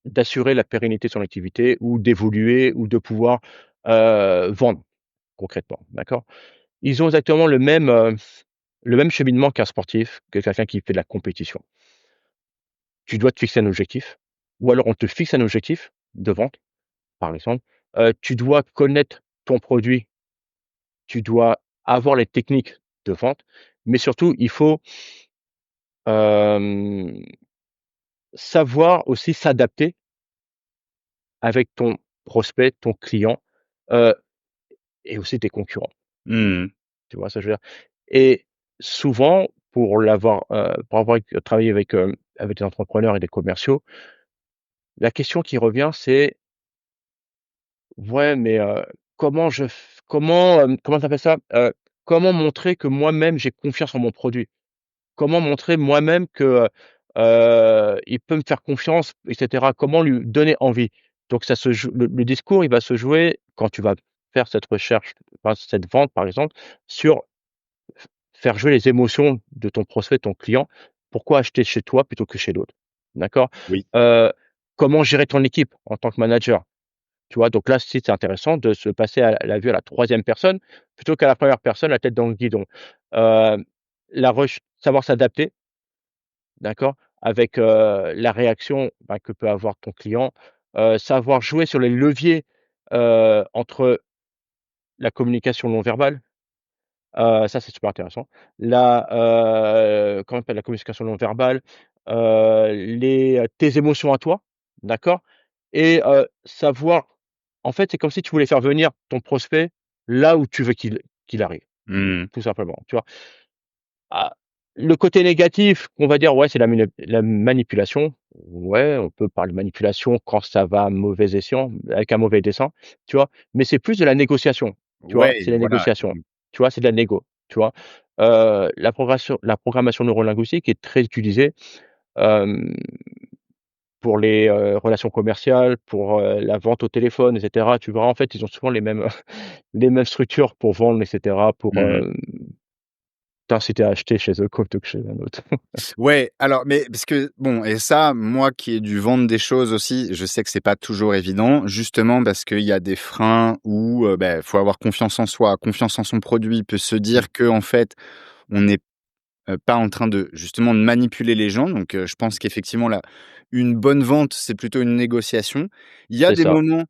d'assurer la pérennité de son activité ou d'évoluer ou de pouvoir, vendre concrètement, d'accord? Ils ont exactement le même cheminement qu'un sportif, que quelqu'un qui fait de la compétition. Tu dois te fixer un objectif ou alors on te fixe un objectif de vente, par exemple. Tu dois connaître ton produit, tu dois avoir les techniques de vente, mais surtout il faut, hem, savoir aussi s'adapter avec ton prospect, ton client, heu et aussi tes concurrents. Mmh. Tu vois ce que je veux dire? Et souvent, pour avoir travaillé avec des entrepreneurs et des commerciaux, la question qui revient, c'est: «Ouais, mais, comment tu appelles ça? Comment montrer que moi-même j'ai confiance en mon produit? Comment montrer moi-même que, il peut me faire confiance et cetera? Comment lui donner envie?» Donc ça se joue le discours, il va se jouer quand tu vas faire cette recherche, enfin cette vente par exemple, sur faire jouer les émotions de ton prospect, ton client. Pourquoi acheter chez toi plutôt que chez l'autre? D'accord? Oui. Heu, comment gérer ton équipe en tant que manager? Tu vois? Donc là, si c'est intéressant de se passer à la vue à la troisième personne plutôt qu'à la première personne, la tête dans le guidon. La rech savoir s'adapter, d'accord? Avec, la réaction, bah, que peut avoir ton client. Savoir jouer sur les leviers, entre la communication non verbale. Ça, c'est super intéressant. Comment on appelle? La communication non verbale, tes émotions à toi, d'accord? et savoir en fait, c'est comme si tu voulais faire venir ton prospect là où tu veux qu'il arrive, Mmh. tout simplement, tu vois? Ah, le côté négatif, on va dire, ouais, c'est la manipulation. Ouais, on peut parler de manipulation quand ça va à mauvais escient, avec un mauvais dessein, tu vois? Mais c'est plus de la négociation, tu vois? Ouais, C'est la voilà. négociation, tu vois? C'est de la négo, tu vois? La programmation neurolinguistique est très utilisée, hem, pour les, relations commerciales, pour, la vente au téléphone et cetera. Tu verras, en fait, ils ont souvent les mêmes, les mêmes structures pour vendre et cetera, pour, Mmh. t'inciter à acheter chez eux plutôt que chez un autre. Ouais, alors mais parce que bon et ça, moi qui ai dû vendre des choses aussi, je sais que c'est pas toujours évident, justement parce qu'il y a des freins où, faut avoir confiance en soi, confiance en son produit, peut se Mmh, dire que en fait, on n'est pas en train de justement de manipuler les gens donc je pense qu'effectivement là, une bonne vente, c'est plutôt une négociation. Il y a c'est des ça. moments,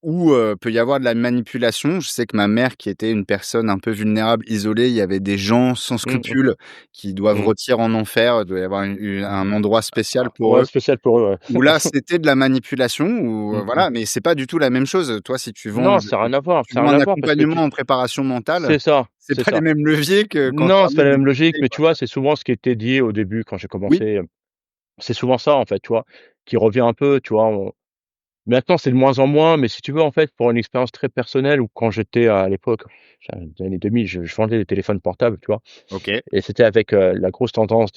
où, peut y avoir de la manipulation. Je sais que ma mère qui était une personne un peu vulnérable, isolée, il y avait des gens sans Mmh mh. scrupules qui doivent Mmh. rôtir en enfer. Il doit y avoir un endroit spécial pour Ouais, eux, spécial pour eux, où ouais. là, c'était de la manipulation où, Mmh mh. voilà, mais c'est pas du tout la même chose. Toi, si tu vends, Non, ça a rien à voir, tu ça a vends rien un à voir parce que accompagnement en préparation mentale, c'est c'est pas les ça. mêmes leviers que quand tu Non, c'est pas ramènes la des même logique, bouteilles, mais quoi. tu vois, c'est souvent ce qui était dit au début quand j'ai Oui. commencé, c'est souvent ça, en fait, tu vois? Qui revient un peu, tu vois? Maintenant, c'est de moins en moins, mais si tu veux, en fait, pour une expérience très personnelle ou quand j'étais à l'époque, des années 2000, je vendais des téléphones portables, tu vois? OK. Et c'était avec, la grosse tendance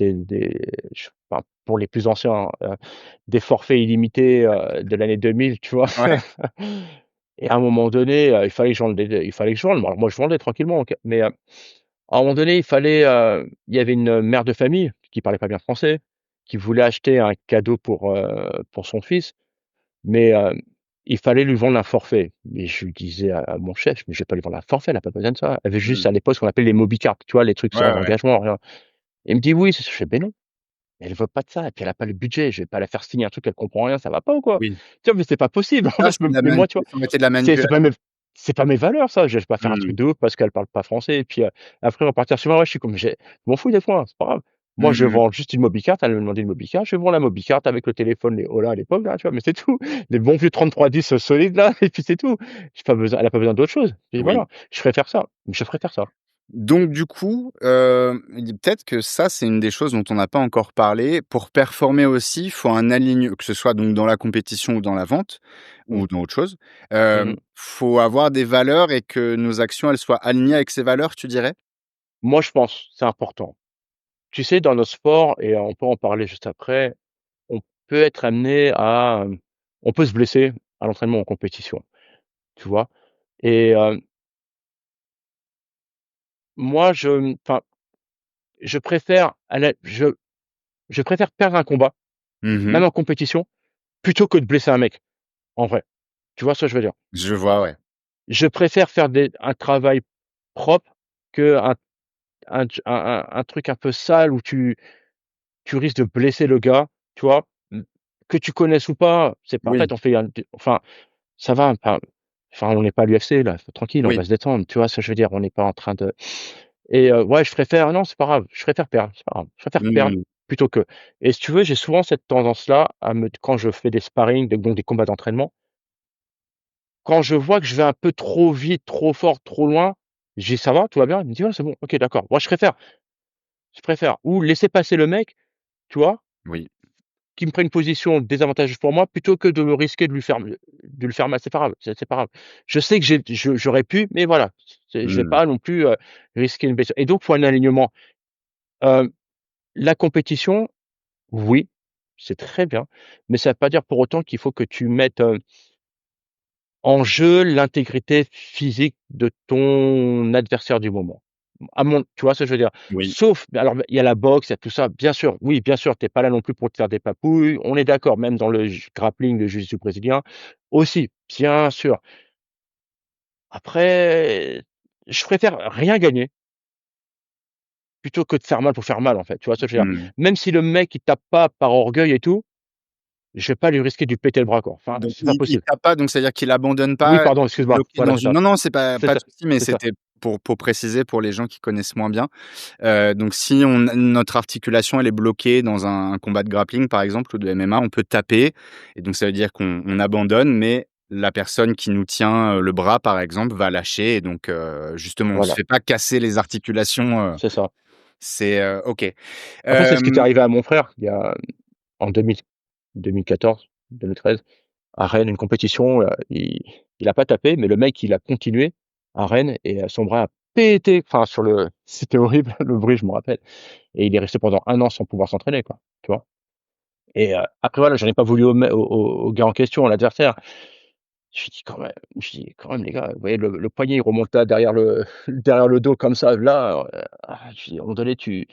enfin, pour les plus anciens, des forfaits illimités, de l'année 2000, tu vois? Ouais. Et à un moment donné, il fallait que je vende. Alors moi, je vendais tranquillement, OK, mais, à un moment donné, il y avait une mère de famille qui parlait pas bien français, qui voulait acheter un cadeau pour son fils, mais, il fallait lui vendre un forfait. Mais je lui disais à mon chef: «Mais je vais pas lui vendre un forfait, elle a pas besoin de ça. Elle veut juste Mmh. à l'époque ce qu'on appelle les Mobicards, tu vois? Les trucs Ouais, sans ouais. engagement, rien». Il me dit: «Oui, c'est». Je fais: «Beh non, elle veut pas de ça et puis elle a pas le budget, je vais pas la faire signer un truc, elle comprend rien, ça va pas ou quoi?» Oui. Tu vois? Mais c'est pas possible en Ça, fait, c'est de la mais moi, tu vois? ça aurait été de la C'est pas manipulation. mes valeurs ça, je vais pas faire un Mmh. truc de ouf parce qu'elle parle pas français et puis, après repartir sur moi, ouais, je suis comme je m'en fous des fois, hein, c'est pas grave. Moi, Mmh je mh. vends juste une Mobicard, elle me demandait une Mobicard, je vends la Mobicard avec le téléphone, les Ola à l'époque là, tu vois? Mais c'est tout. Les bons vieux 3310 solides là et puis c'est tout. J'ai pas besoin Elle a pas besoin d'autre chose et Oui. voilà, je préfère ça. Donc du coup, il peut-être que ça, c'est une des choses dont on n'a pas encore parlé. Pour performer aussi, il faut un alignement, que ce soit donc dans la compétition ou dans la vente Mmh. ou dans autre chose, Mmh mh. faut avoir des valeurs et que nos actions, elles soient alignées avec ces valeurs, tu dirais? Moi, je pense, c'est important. Tu sais, dans nos sports et on peut en parler juste après, on peut être amené à, on peut se blesser à l'entraînement en compétition, tu vois? Et moi enfin, je préfère à la je préfère perdre un combat, Mmh mh. même en compétition, plutôt que de blesser un mec, en vrai. Tu vois ce que je veux dire? Je vois, ouais. Je préfère faire un travail propre qu'un un truc un peu sale où tu risques de blesser le gars, tu vois? Que tu connaisses ou pas, c'est pas en Oui, fait, on fait un enfin, ça va, on n'est pas à l'UFC là, tranquille, on oui. va se détendre, tu vois ce que je veux dire? On n'est pas en train de et ouais, je préfère non, c'est pas grave, je préfère perdre, c'est pas grave. Je préfère perdre Mmh. plutôt que et si tu veux, j'ai souvent cette tendance-là à me quand je fais des sparring, donc des combats d'entraînement, quand je vois que je vais un peu trop vite, trop fort, trop loin, je dis: «Ça va? Tout va bien?» Il me dit: «Ouais, c'est bon, OK, d'accord». Moi, je préfère ou laisser passer le mec, tu vois? Oui. Qui me prenne une position désavantageuse pour moi, plutôt que de me risquer de le faire mal. C'est pas grave, c'est pas grave. Je sais que j'aurais pu, mais voilà, je vais Mmh. pas non plus, risquer une blessure et donc faut un alignement. Heu, la compétition, oui, c'est très bien, mais ça veut pas dire pour autant qu'il faut que tu mettes, en jeu l'intégrité physique de ton adversaire du moment. Tu vois ce que je veux dire? Oui. Sauf alors il y a la boxe, il y a tout ça, bien sûr, oui, bien sûr, tu es pas là non plus pour te faire des papouilles, on est d'accord, même dans le grappling, le jiu-jitsu brésilien aussi, bien sûr. Après, je préfère rien gagner plutôt que de faire mal pour faire mal, en fait, tu vois ce que je veux dire? Mmh. Même si le mec il tape pas par orgueil et tout, je vais pas lui risquer de lui péter le bras, quoi. Enfin, Donc c'est pas il possible. tape pas, donc c'est-à-dire qu'il abandonne Oui, pas, pardon, excuse-moi, bloqué voilà, dans c'est une ça. non, non, c'est C'est pas ça, de souci, mais c'est ça, pour préciser pour les gens qui connaissent moins bien. Donc si notre articulation elle est bloquée dans un combat de grappling par exemple ou de MMA, on peut taper et donc ça veut dire qu'on abandonne, mais la personne qui nous tient, le bras par exemple va lâcher et donc justement on se Voilà, fait pas casser les articulations, c'est ça. c'est, OK. Après, c'est ce qui est Hem, arrivé à mon frère il y a en 2014-2013 à Rennes, une compétition, il a pas tapé, mais le mec, il a continué à Rennes et son bras a pété, enfin sur le c'était horrible, le bruit, je me rappelle et il est resté pendant 1 an sans pouvoir s'entraîner, quoi, tu vois? Et après voilà, j'en ai pas voulu au gars en question, à l'adversaire. Je lui dis: «Quand même les gars, vous voyez le poignet, il remonte là derrière le derrière le dos comme ça, là, je dis: «À un moment donné, tu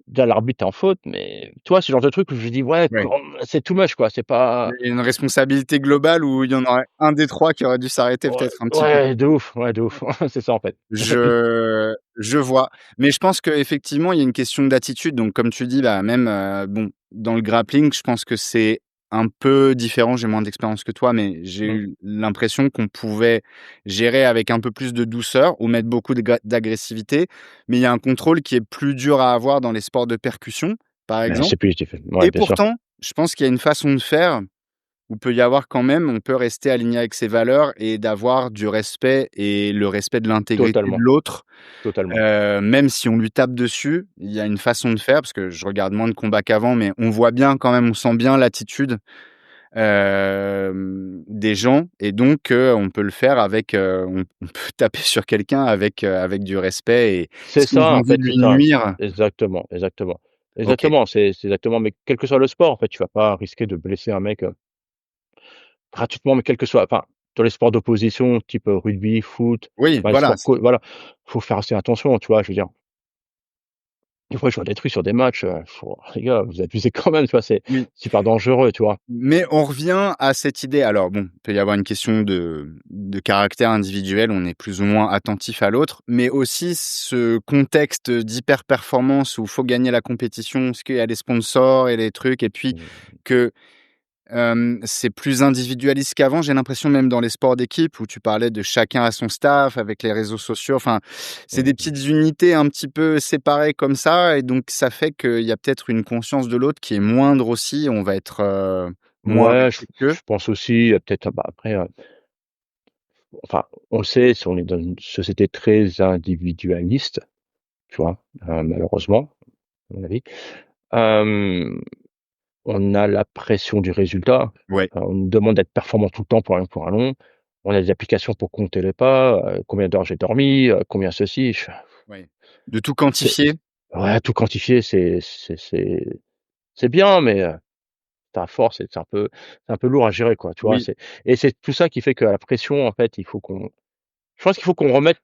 déjà l'arbitre est en faute», mais tu vois, ce genre de truc où je dis: «Ouais, ouais, c'est too much, quoi, c'est pas». il y a une responsabilité globale où il y en aurait un des 3 qui aurait dû s'arrêter Ouais, peut-être un petit peu. ouais, de ouf, ouais, de ouf. C'est ça, en fait. Je vois, mais je pense qu'effectivement, il y a une question d'attitude. Donc comme tu dis, bah, même, bon, dans le grappling, je pense que c'est un peu différent. J'ai moins d'expérience que toi, mais j'ai Mmh. eu l'impression qu'on pouvait gérer avec un peu plus de douceur ou mettre beaucoup d'agressivité. Mais il y a un contrôle qui est plus dur à avoir dans les sports de percussion, par exemple. C'est plus difficile. Ouais, Et bien sûr. pourtant, je pense qu'il y a une façon de faire où peut y avoir quand même on peut rester aligné avec ses valeurs et d'avoir du respect et le respect de l'intégrité de Totalement, l'autre. totalement. Même si on lui tape dessus, il y a une façon de faire parce que je regarde moins de combats qu'avant, mais on voit bien quand même, on sent bien l'attitude, des gens et donc on peut le faire avec, on peut taper sur quelqu'un avec du respect et C'est si on ça, a en envie fait, de c'est lui ça. nuire Exactement, exactement. OK. Exactement, c'est exactement mais quel que soit le sport, en fait, tu vas pas risquer de blesser un mec, gratuitement, mais quel que soit enfin, dans les sports d'opposition type, rugby, foot, Oui, bah, les voilà, sports co voilà, faut faire assez attention, tu vois? Je veux dire, des fois, je vois des trucs sur des matchs, faut les gars, vous abusez quand même, tu vois? C'est oui. super dangereux, tu vois? Mais on revient à cette idée alors bon, il peut y avoir une question de caractère individuel, on est plus ou moins attentif à l'autre, mais aussi ce contexte d'hyper performance où il faut gagner la compétition, parce qu'il y a les sponsors et les trucs et puis Mmh, que, c'est plus individualiste qu'avant. J'ai l'impression même dans les sports d'équipe où tu parlais de chacun a son staff avec les réseaux sociaux, enfin, c'est des mmh. petites unités un petit peu séparées comme ça et donc ça fait qu'il y a peut-être une conscience de l'autre qui est moindre aussi. On va être, moins Ouais, respectueux. je pense aussi, peut-être, bah, après, enfin, on le sait, si on est dans une société très individualiste, tu vois? Malheureusement, à mon avis. Hem, on a la pression du résultat, Ouais, on nous demande d'être performant tout le temps pour rien pour un long. On a des applications pour compter les pas, combien d'heures j'ai dormi, combien ceci, ouais. De tout c'est quantifier? ouais, tout quantifier, c'est bien, mais à force, c'est un peu lourd à gérer, quoi, tu vois? Oui. C'est tout ça qui fait que la pression, en fait, il faut qu'on je pense qu'il faut qu'on remette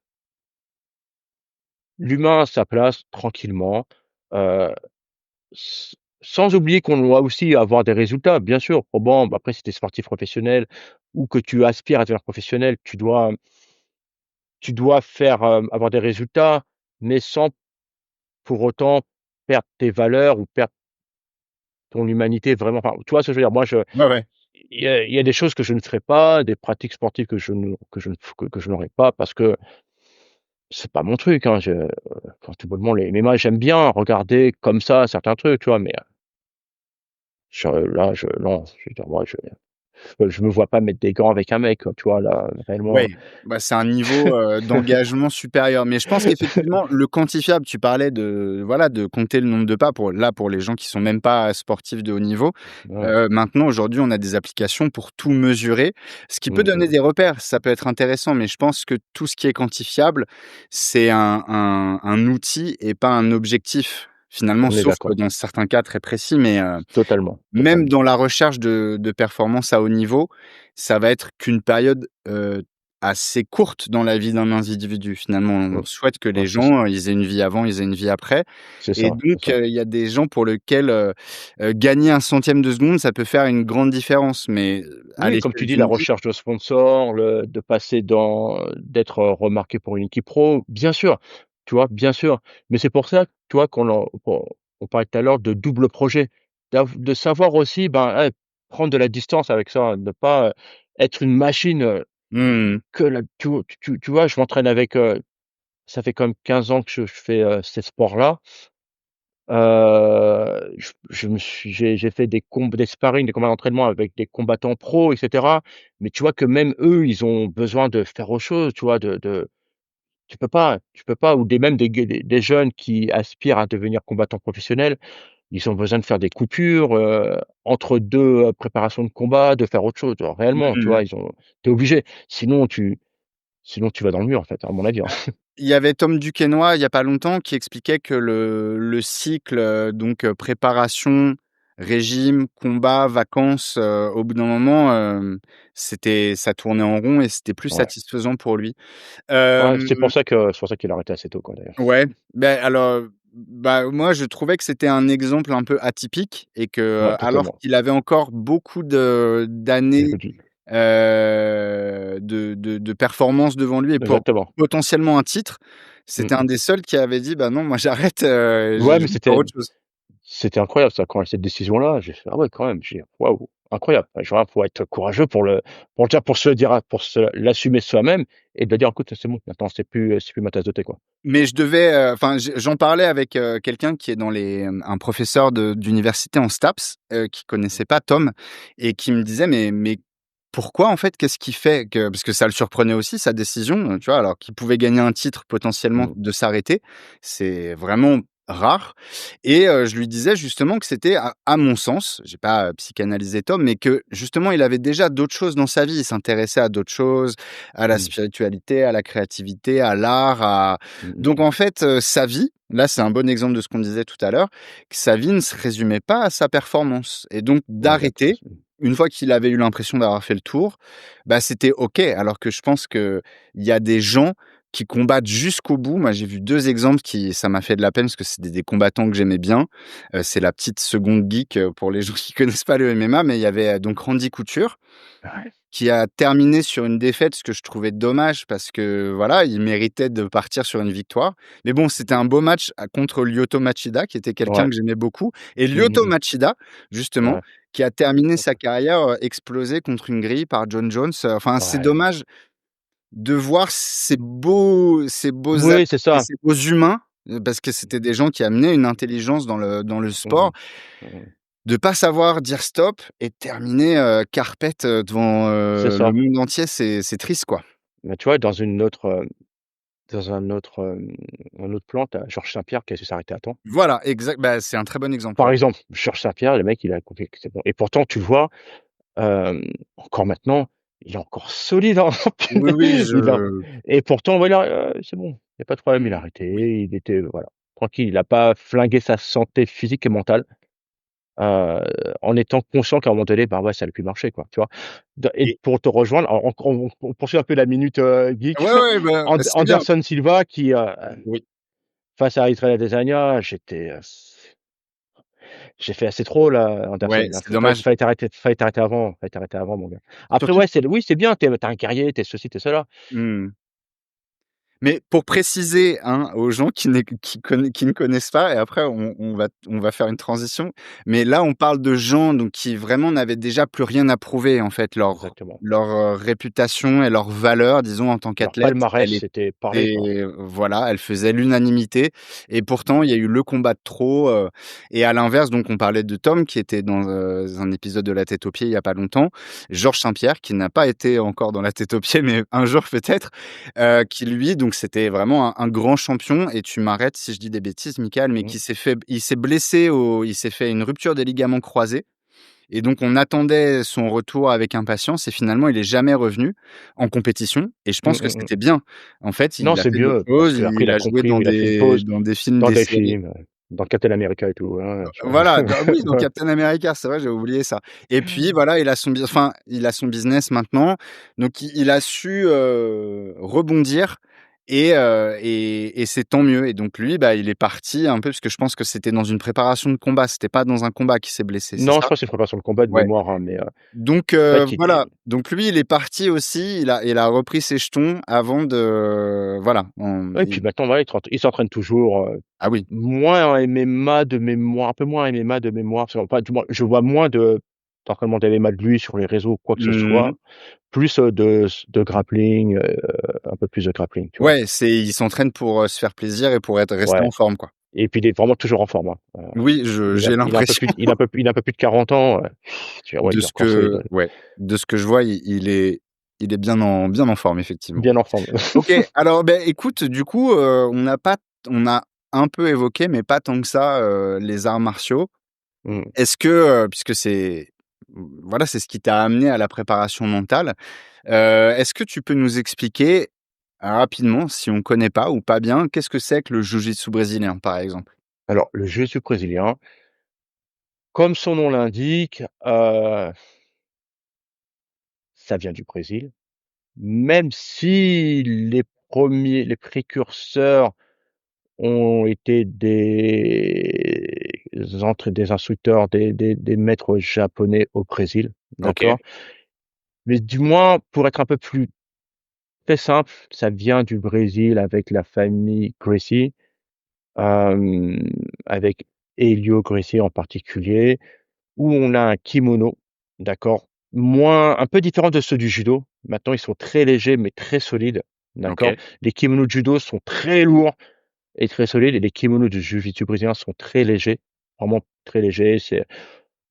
l'humain à sa place tranquillement, heu, s sans oublier qu'on doit aussi avoir des résultats, bien sûr, probant. Bah, après si tu es sportif professionnel ou que tu aspires à devenir professionnel, tu dois faire, avoir des résultats, mais sans pour autant perdre tes valeurs ou perdre ton humanité vraiment. Enfin, tu vois ce que je veux dire? Moi, Ouais, ouais. il y a des choses que je ne ferai pas, des pratiques sportives que je n'aurai pas parce que c'est pas mon truc, hein. Enfin, tout bonnement mais moi j'aime bien regarder comme ça certains trucs, tu vois? Mais, je non, je veux dire moi je me vois pas mettre des gants avec un mec, quoi, tu vois? Là, réellement. Ouais, bah, c'est un niveau, d'engagement supérieur. Mais je pense qu'effectivement, le quantifiable, tu parlais de voilà, de compter le nombre de pas pour les gens qui sont même pas sportifs de haut niveau. Ouais. Maintenant, aujourd'hui, on a des applications pour tout mesurer, ce qui peut Mmh donner mh. des repères, ça peut être intéressant, mais je pense que tout ce qui est quantifiable, c'est un outil et pas un objectif, finalement, On est sauf d'accord. dans certains cas très précis, mais Totalement, même totalement. dans la recherche de performance à haut niveau, ça va être qu'une période, assez courte dans la vie d'un individu. Finalement, Mmh. on souhaite que Ouais, les gens, ils aient une vie avant, ils aient une vie après et c'est donc ça. il y a des gens pour lesquels, gagner un centième de seconde, ça peut faire une grande différence, mais à Oui, comme l'échelle tu dis, la d'une vie recherche de sponsors, le de passer d'être, remarqué pour une équipe pro, bien sûr, tu vois? Bien sûr. Mais c'est pour ça, tu vois, qu'on parlait tout à l'heure de double projet. De savoir aussi, ben, prendre de la distance avec ça, ne pas, être une machine, mmh que la tu vois? Je m'entraîne avec, ça fait quand même 15 ans que je fais, ces sports-là. Je me suis j'ai fait des sparring, des combats d'entraînement avec des combattants pros et cetera. Mais tu vois que même eux, ils ont besoin de faire autre chose, tu vois? Tu peux pas ou des jeunes qui aspirent à devenir combattants professionnels, ils ont besoin de faire des coupures, entre 2 préparations de combat, de faire autre chose, tu vois? Réellement, tu Mmh. vois? Tu es obligé, sinon tu vas dans le mur, en fait, à mon avis, hein. Il y avait Tom Duquesnoy, il y a pas longtemps, qui expliquait que le cycle, préparation, régime, combat, vacances, au bout d'un moment, ça tournait en rond et c'était plus Ouais. satisfaisant pour lui. Ouais, Hem, c'est pour ça qu'il a arrêté assez tôt, quoi, d'ailleurs. ouais, ben alors, bah, moi, je trouvais que c'était un exemple un peu atypique et que, Ouais, alors totalement. qu'il avait encore beaucoup d'années, Je dis de performance devant lui et pour exactement. potentiellement un titre, Mmh c'était un mh. des seuls qui avait dit: «Bah non, moi j'arrête, Ouais, je mais vais faire autre chose». c'était incroyable ça, quand cette décision-là, j'ai fait: «Ah ouais, quand même», j'ai dit: «Waouh, incroyable». Enfin, genre, faut être courageux pour se le dire pour se l'assumer soi-même et de dire: «Écoute, c'est bon, maintenant c'est plus ma tasse de thé, quoi». Mais je devais, enfin, j'en parlais avec, quelqu'un qui est dans un professeur d'université en STAPS, qui Mmh. connaissait pas Tom et qui me disait: «Mais pourquoi en fait? Qu'est-ce qui fait que» parce que ça le surprenait aussi sa décision, tu vois? Alors qu'il pouvait gagner un titre potentiellement Mmh. de s'arrêter. C'est vraiment rare et je lui disais justement que c'était à mon sens, j'ai pas, psychanalysé Tom, mais que justement il avait déjà d'autres choses dans sa vie. Il s'intéressait à d'autres choses, à la Mmh. spiritualité, à la créativité, à l'art, à Mmh mh donc mh. en fait, sa vie, là, c'est un bon exemple de ce qu'on disait tout à l'heure, que sa vie ne se résumait pas à sa performance et donc Exact. d'arrêter, une fois qu'il avait eu l'impression d'avoir fait le tour, bah, c'était OK. Alors que je pense qu'il y a des gens qui combattent jusqu'au bout. Moi, j'ai vu 2 exemples qui ça m'a fait de la peine parce que c'est des combattants que j'aimais bien. C'est la petite seconde geek, pour les gens qui connaissent pas le MMA, mais il y avait, donc Randy Couture Ouais. qui a terminé sur une défaite, ce que je trouvais dommage parce que voilà, il méritait de partir sur une victoire. Mais bon, c'était un beau match contre Lyoto Machida, qui était quelqu'un Ouais. que j'aimais beaucoup et Mmh mh Lyoto mh. Machida, justement, Ouais. qui a terminé sa carrière, explosé contre une grille par John Jones. Enfin, c'est Ouais. dommage de voir ces beaux Oui, c'est athlètes, ça. ces beaux humains, parce que c'était des gens qui amenaient une intelligence dans le Mmh sport, mh. Mmh. de pas savoir dire stop et de terminer, carpette, devant, C'est le ça. monde entier, c'est triste, quoi. Mais tu vois, dans un autre plan, tu as Georges Saint-Pierre qui a su s'arrêter à temps. Voilà, exact, bah, c'est un très bon exemple, Par ouais. exemple, Georges Saint-Pierre, le mec, il a compris que c'est bon et pourtant tu le vois, encore maintenant, il est encore solide, hein, Oui, punaise, oui, il a je et pourtant voilà, c'est bon, il y a pas de problème, il a oui. arrêté, il était, voilà, tranquille, il a pas flingué sa santé physique et mentale, heu, en étant conscient qu'à un moment donné, bah, ouais, ça allait plus marcher, quoi, tu vois? Et Et pour te rejoindre, alors on poursuit un peu la minute, geek. ouais, ouais, bah, c'est bien. Anderson Silva qui, Oui. face à Israel Adesanya, j'ai fait: «C'est trop là, Ouais, Anderson, là, c'est dommage. fallait t'arrêter avant, mon gars». Après Surtout ouais, c'est bien, tu es un guerrier, tu es ceci, tu es cela. mmh. Mais pour préciser, hein, aux gens qui ne connaissent pas et après on va faire une transition. Mais là, on parle de gens donc qui vraiment n'avaient déjà plus rien à prouver en fait. Exactement. Leur, réputation et leur valeur, disons, en tant Leur qu'athlète, palmarès, elle c'était parlé, quoi. était voilà, elle faisait l'unanimité et pourtant il y a eu le combat de trop, et à l'inverse, donc on parlait de Tom qui était dans, un épisode de La Tête aux pieds il y a pas longtemps. Georges Saint-Pierre qui n'a pas été encore dans La Tête aux pieds, mais un jour peut-être. Qui lui donc c'était vraiment un grand champion et tu m'arrêtes si je dis des bêtises Mickaël, mais Mmh. il s'est blessé il s'est fait une rupture des ligaments croisés et donc on attendait son retour avec impatience et finalement il est jamais revenu en compétition et je Mmh, pense que mmh mh. c'était bien. En fait, Non, il a c'est fait d'autres mieux parce choses, qu'après il il a a joué compris, il a fait une pause dans des films, dans des des séries. films, dans Captain America et tout, hein, tu vois? Voilà, dans oui, dans Ouais. Captain America, c'est vrai, j'ai oublié ça et puis voilà, il a son business maintenant, donc il a su, rebondir et c'est tant mieux et donc lui, bah, il est parti un peu parce que je pense que c'était dans une préparation de combat, c'était pas dans un combat qu'il s'est blessé, c'est Non, je ça? crois que c'est une préparation de combat de Ouais, mémoire, hein, mais donc en fait, il voilà, est donc lui, il est parti aussi, il a repris ses jetons avant de voilà, ouais, et puis maintenant, voilà, il s'entraîne toujours, ah oui, moins en MMA de mémoire, un peu moins en MMA de mémoire, parce que enfin, du moins, je vois moins de d'entraînement d'MMA de lui sur les réseaux ou quoi que ce Mmh. soit, plus, de grappling, un peu plus de grappling, tu vois? Ouais, il s'entraîne pour, se faire plaisir et pour rester Ouais en forme, quoi. et puis il est vraiment toujours en forme, hein. Oui, j'ai l'impression Il a un peu plus de 40 ans, tu vois? Ouais, de il est ce encore solide, que ouais, de ce que je vois, il est bien en forme, effectivement. bien en forme. OK, alors, beh, écoute, du coup, on a un peu évoqué, mais pas tant que ça, les arts martiaux. Mmh. Est-ce que, puisque voilà, c'est ce qui t'a amené à la préparation mentale, est-ce que tu peux nous expliquer, rapidement, si on connaît pas ou pas bien, qu'est-ce que c'est que le jiu-jitsu brésilien, par exemple? Alors le jiu-jitsu brésilien, comme son nom l'indique, ça vient du Brésil, même si les précurseurs ont été des instructeurs, des maîtres japonais au Brésil, OK, d'accord? Mais du moins, pour être un peu plus très simple, ça vient du Brésil avec la famille Gracie, hem, avec Helio Gracie en particulier, où on a un kimono, d'accord? Moins un peu différent de ceux du judo. Maintenant, ils sont très légers mais très solides, d'accord? OK. Les kimonos de judo sont très lourds et très solides et les kimonos du jiu-jitsu brésilien sont très légers, vraiment très légers. C'est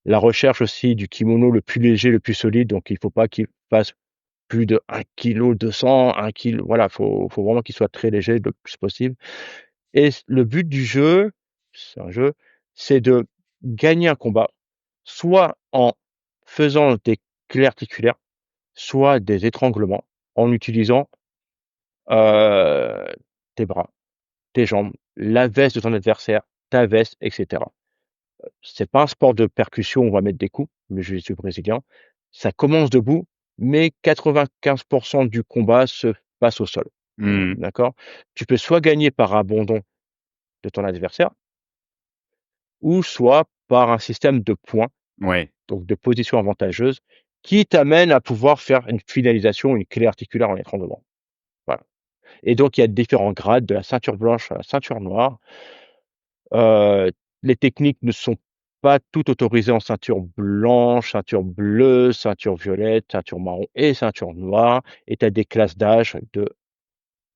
la recherche aussi du kimono le plus léger, le plus solide, donc il faut pas qu'il fasse plus de 1 kg 200, 1 kilo, voilà, faut vraiment qu'il soit très léger le plus possible et le but du jeu, c'est un jeu, c'est de gagner un combat, soit en faisant des clés articulaires, soit des étranglements en utilisant, heu, tes bras, tes jambes, la veste de ton adversaire, ta veste et cetera. C'est pas un sport de percussion où on va mettre des coups, le jiu-jitsu brésilien. Ça commence debout, mais 95 du combat se passe au sol. Mmh. D'accord? Tu peux soit gagner par abandon de ton adversaire ou soit par un système de points, Ouais. donc de position avantageuse, qui t'amène à pouvoir faire une finalisation, une clé articulaire en étranglement. Voilà et donc il y a différents grades de la ceinture blanche à la ceinture noire. Heu, les techniques ne sont pas toutes autorisées en ceinture blanche, ceinture bleue, ceinture violette, ceinture marron et ceinture noire et tu as des classes d'âge de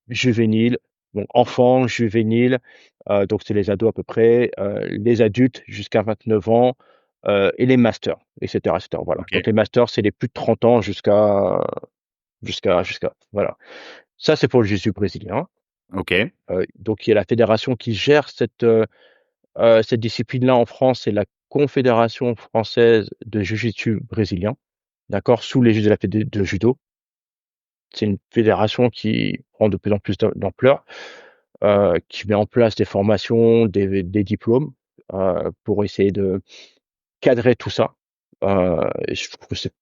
juvénile, donc enfant, juvénile, donc c'est les ados à peu près, les adultes jusqu'à 29 ans, et les masters et cetera, voilà. OK. Donc les masters, c'est les plus de 30 ans jusqu'à voilà. Ça, c'est pour le jiu-jitsu brésilien, OK. donc il y a la fédération qui gère cette discipline-là en France, c'est la Confédération française de jiu-jitsu brésilien, d'accord? Sous l'égide de la fédé de judo. C'est une fédération qui prend de plus en plus d'ampleur, qui met en place des formations, des diplômes, pour essayer de cadrer tout ça, et je trouve que c'est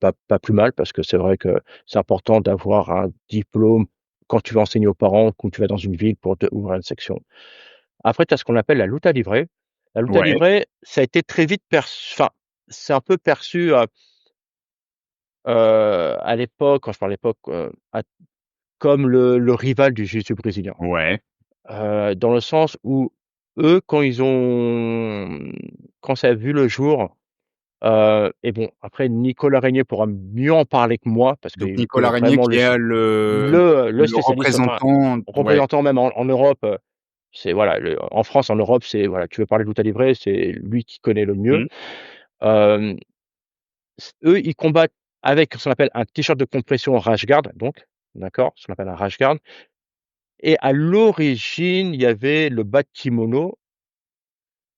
pas plus mal parce que c'est vrai que c'est important d'avoir un diplôme quand tu vas enseigner aux parents, quand tu vas dans une ville pour te ouvrir une section. Après, tu as ce qu'on appelle la lutte livrée. La lutte Ouais. livrée, ça a été très vite perçu enfin, c'est un peu perçu, à l'époque, quand je parle d'époque, comme le rival du jiu-jitsu brésilien. Ouais. Dans le sens où eux, quand ça a vu le jour, et bon, après Nicolas Régnier pourra mieux en parler que moi parce Donc qu'il Nicolas connaît Régnier vraiment qui est le le spécialiste, enfin, représentant, ouais. représentant même en Europe, c'est voilà, en France, en Europe, c'est voilà, tu veux parler de lutte livrée, c'est lui qui connaît le mieux. Mmh. Hem, eux, ils combattent avec ce qu'on appelle un t-shirt de compression rash guard donc, d'accord? Ce qu'on appelle un rash guard et à l'origine, il y avait le bas de kimono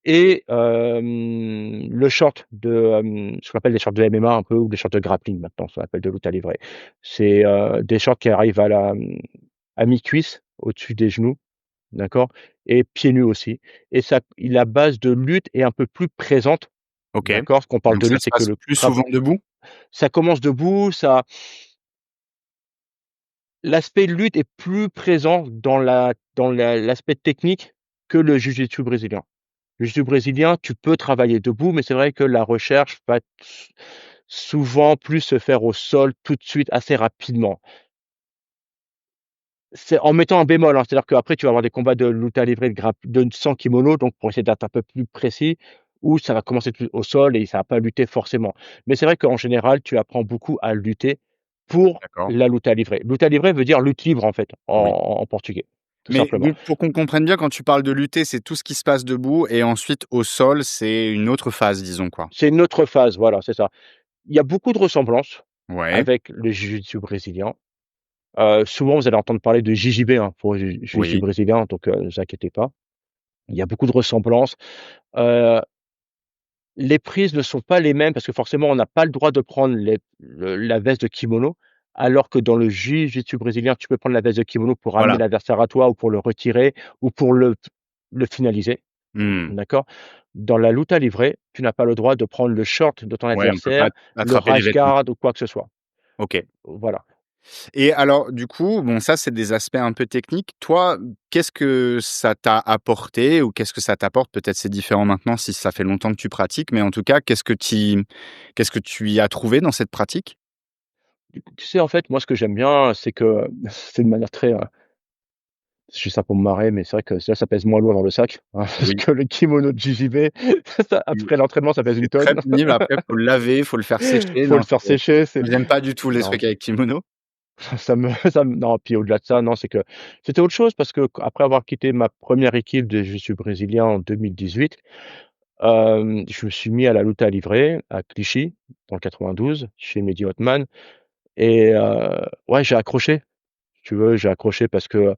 et le short ce qu'on appelle des shorts de MMA un peu ou des shorts de grappling maintenant, ça s'appelle de lutte livrée. C'est, des shorts qui arrivent à mi-cuisse, au-dessus des genoux, d'accord? Et pieds nus aussi et ça la base de lutte est un peu plus présente, OK. d'accord? Quand on parle Donc de ça lutte, se c'est que passe plus souvent debout? ça commence debout, l'aspect lutte est plus présent dans l'aspect technique que le jiu-jitsu brésilien. Le jiu-jitsu brésilien, tu peux travailler debout, mais c'est vrai que la recherche va souvent plus se faire au sol tout de suite, assez rapidement. C'est en mettant un bémol, hein, c'est-à-dire qu'après tu vas avoir des combats de lutte à livrer de 100 kimonos, donc pour essayer d'être un peu plus précis, où ça va commencer tout au sol et ça va pas lutter forcément. Mais c'est vrai qu'en général, tu apprends beaucoup à lutter pour D'accord. la lutte à livrer. Lutte à livrer veut dire lutte libre en fait, Oui. en portugais, tout Mais simplement. de pour qu'on comprenne bien, quand tu parles de lutter, c'est tout ce qui se passe debout et ensuite au sol, c'est une autre phase, disons, quoi? C'est une autre phase, voilà, c'est ça. Il y a beaucoup de ressemblances Ouais, avec le jiu-jitsu brésilien. Souvent vous allez entendre parler de JJB, hein, pour jiu-jitsu oui, brésilien, donc vous inquiétez pas. Il y a beaucoup de ressemblances. Heu, les prises ne sont pas les mêmes parce que forcément on n'a pas le droit de prendre la veste de kimono, alors que dans le jiu-jitsu brésilien, tu peux prendre la veste de kimono pour amener voilà. l'adversaire à toi ou pour le retirer ou pour le finaliser, Mmh. d'accord? Dans la lutte à livrer, tu n'as pas le droit de prendre le short de ton Ouais, on peut pas adversaire, le attraper les rash vêtements. guard ou quoi que ce soit. OK. Voilà. Et alors, du coup, bon, ça, c'est des aspects un peu techniques. Toi, qu'est-ce que ça t'a apporté ou qu'est-ce que ça t'apporte? Peut-être c'est différent maintenant si ça fait longtemps que tu pratiques, mais en tout cas, qu'est-ce que tu y as trouvé dans cette pratique? Tu sais, en fait, moi, ce que j'aime bien, c'est que c'est de manière très, je dis ça pour me marrer, mais c'est vrai que ça pèse moins lourd dans le sac, hein, parce Oui. que le kimono de JJB, ça Oui. après l'entraînement, ça pèse une C'est très tonne. pénible. Après, faut le laver, faut le faire sécher. Faut Non, le faire c'est sécher, c'est j'aime pas du tout les non, trucs avec kimono. ça me non, puis au-delà de ça, non, c'est que c'était autre chose parce que après avoir quitté ma première équipe de jiu-jitsu brésilien en 2018, je me suis mis à la lutte à livrer à Clichy, dans le 92, chez Mehdi Hotman et ouais, j'ai accroché. Si tu veux, j'ai accroché parce que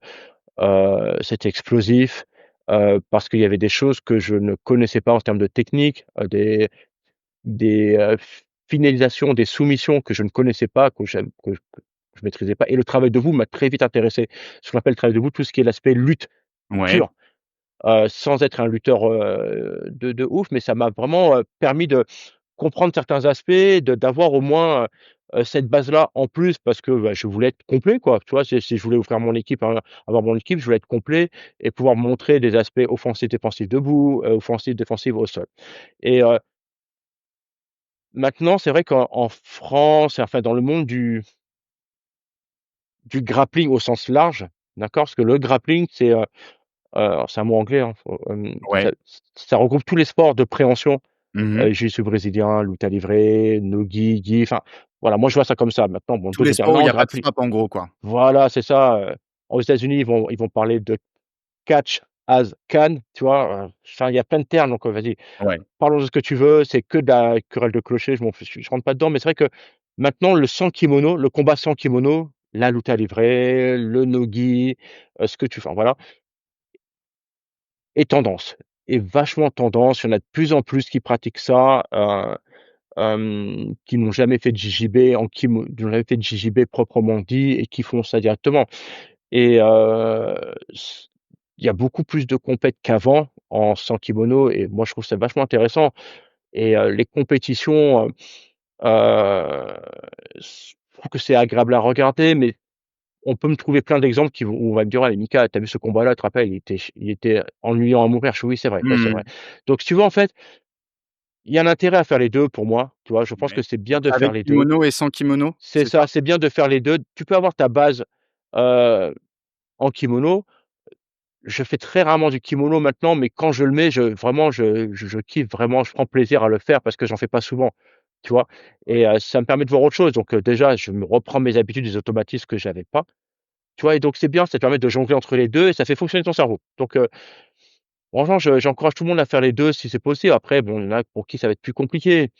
c'était explosif, parce qu'il y avait des choses que je ne connaissais pas en termes de technique, des finalisations, des soumissions que je ne connaissais pas, que je maîtrisais pas et le travail debout m'a très vite intéressé. Ce qu'on appelle le travail debout, tout ce qui est l'aspect lutte Ouais, pure, sans être un lutteur, de ouf, mais ça m'a vraiment, permis de comprendre certains aspects, d'avoir au moins, cette base-là en plus parce que, bah, je voulais être complet quoi, tu vois? Si je voulais offrir mon équipe, avoir mon équipe, je voulais être complet et pouvoir montrer des aspects offensifs, défensifs debout, offensifs, défensifs au sol et maintenant c'est vrai qu'en France et enfin dans le monde du grappling au sens large, d'accord? Parce que le grappling alors c'est un mot anglais, hein, ouais. ça regroupe tous les sports de préhension. Mmh. Jiu-jitsu brésilien, lutte à livrer, nogi, gi, enfin, voilà, moi je vois ça comme ça. Maintenant, bon, Tous d'autres les vont dire: sports où il «Non, y a pas de grappling». frappe en gros, quoi. Voilà, c'est ça, aux États-Unis, ils vont parler de catch as can, tu vois? Enfin, il y a plein de termes, donc vas-y, Ouais. parlons de ce que tu veux, c'est que de la querelle de clocher, je m'en fiche, je rentre pas dedans, mais c'est vrai que maintenant le sans kimono, le combat sans kimono, la lutte à livrer, le nogi, ce que tu enfin voilà, est tendance, est vachement tendance. Il y en a de plus en plus qui pratiquent ça, qui n'ont jamais fait de JJB qui n'ont jamais fait de JJB proprement dit et qui font ça directement et s il y a beaucoup plus de compètes qu'avant en sans kimono et moi je trouve ça vachement intéressant et les compétitions, je trouve que c'est agréable à regarder mais on peut me trouver plein d'exemples où on va me dire: «Ouais, Mika, tu as vu ce combat-là, tu te rappelles, il était ennuyant à mourir». Je fais: «Oui, c'est vrai, ouais, c'est vrai». Mmh. Donc si tu veux, en fait, il y a un intérêt à faire les 2 pour moi, tu vois? Je pense que Ouais. c'est bien Donc de faire avec les 2. kimono et sans kimono, C'est c'est ça? ça, c'est bien de faire les 2. Tu peux avoir ta base, heu, en kimono. Je fais très rarement du kimono maintenant, mais quand je le mets, je kiffe vraiment, je prends plaisir à le faire parce que j'en fais pas souvent, tu vois? Et ça me permet de voir autre chose. Donc déjà, je me reprends mes habitudes, des automatismes que j'avais pas, tu vois? Et donc c'est bien, ça te permet de jongler entre les 2 et ça fait fonctionner ton cerveau. Donc franchement, j'encourage tout le monde à faire les 2 si c'est possible. Après bon, il y en a pour qui ça va être plus compliqué,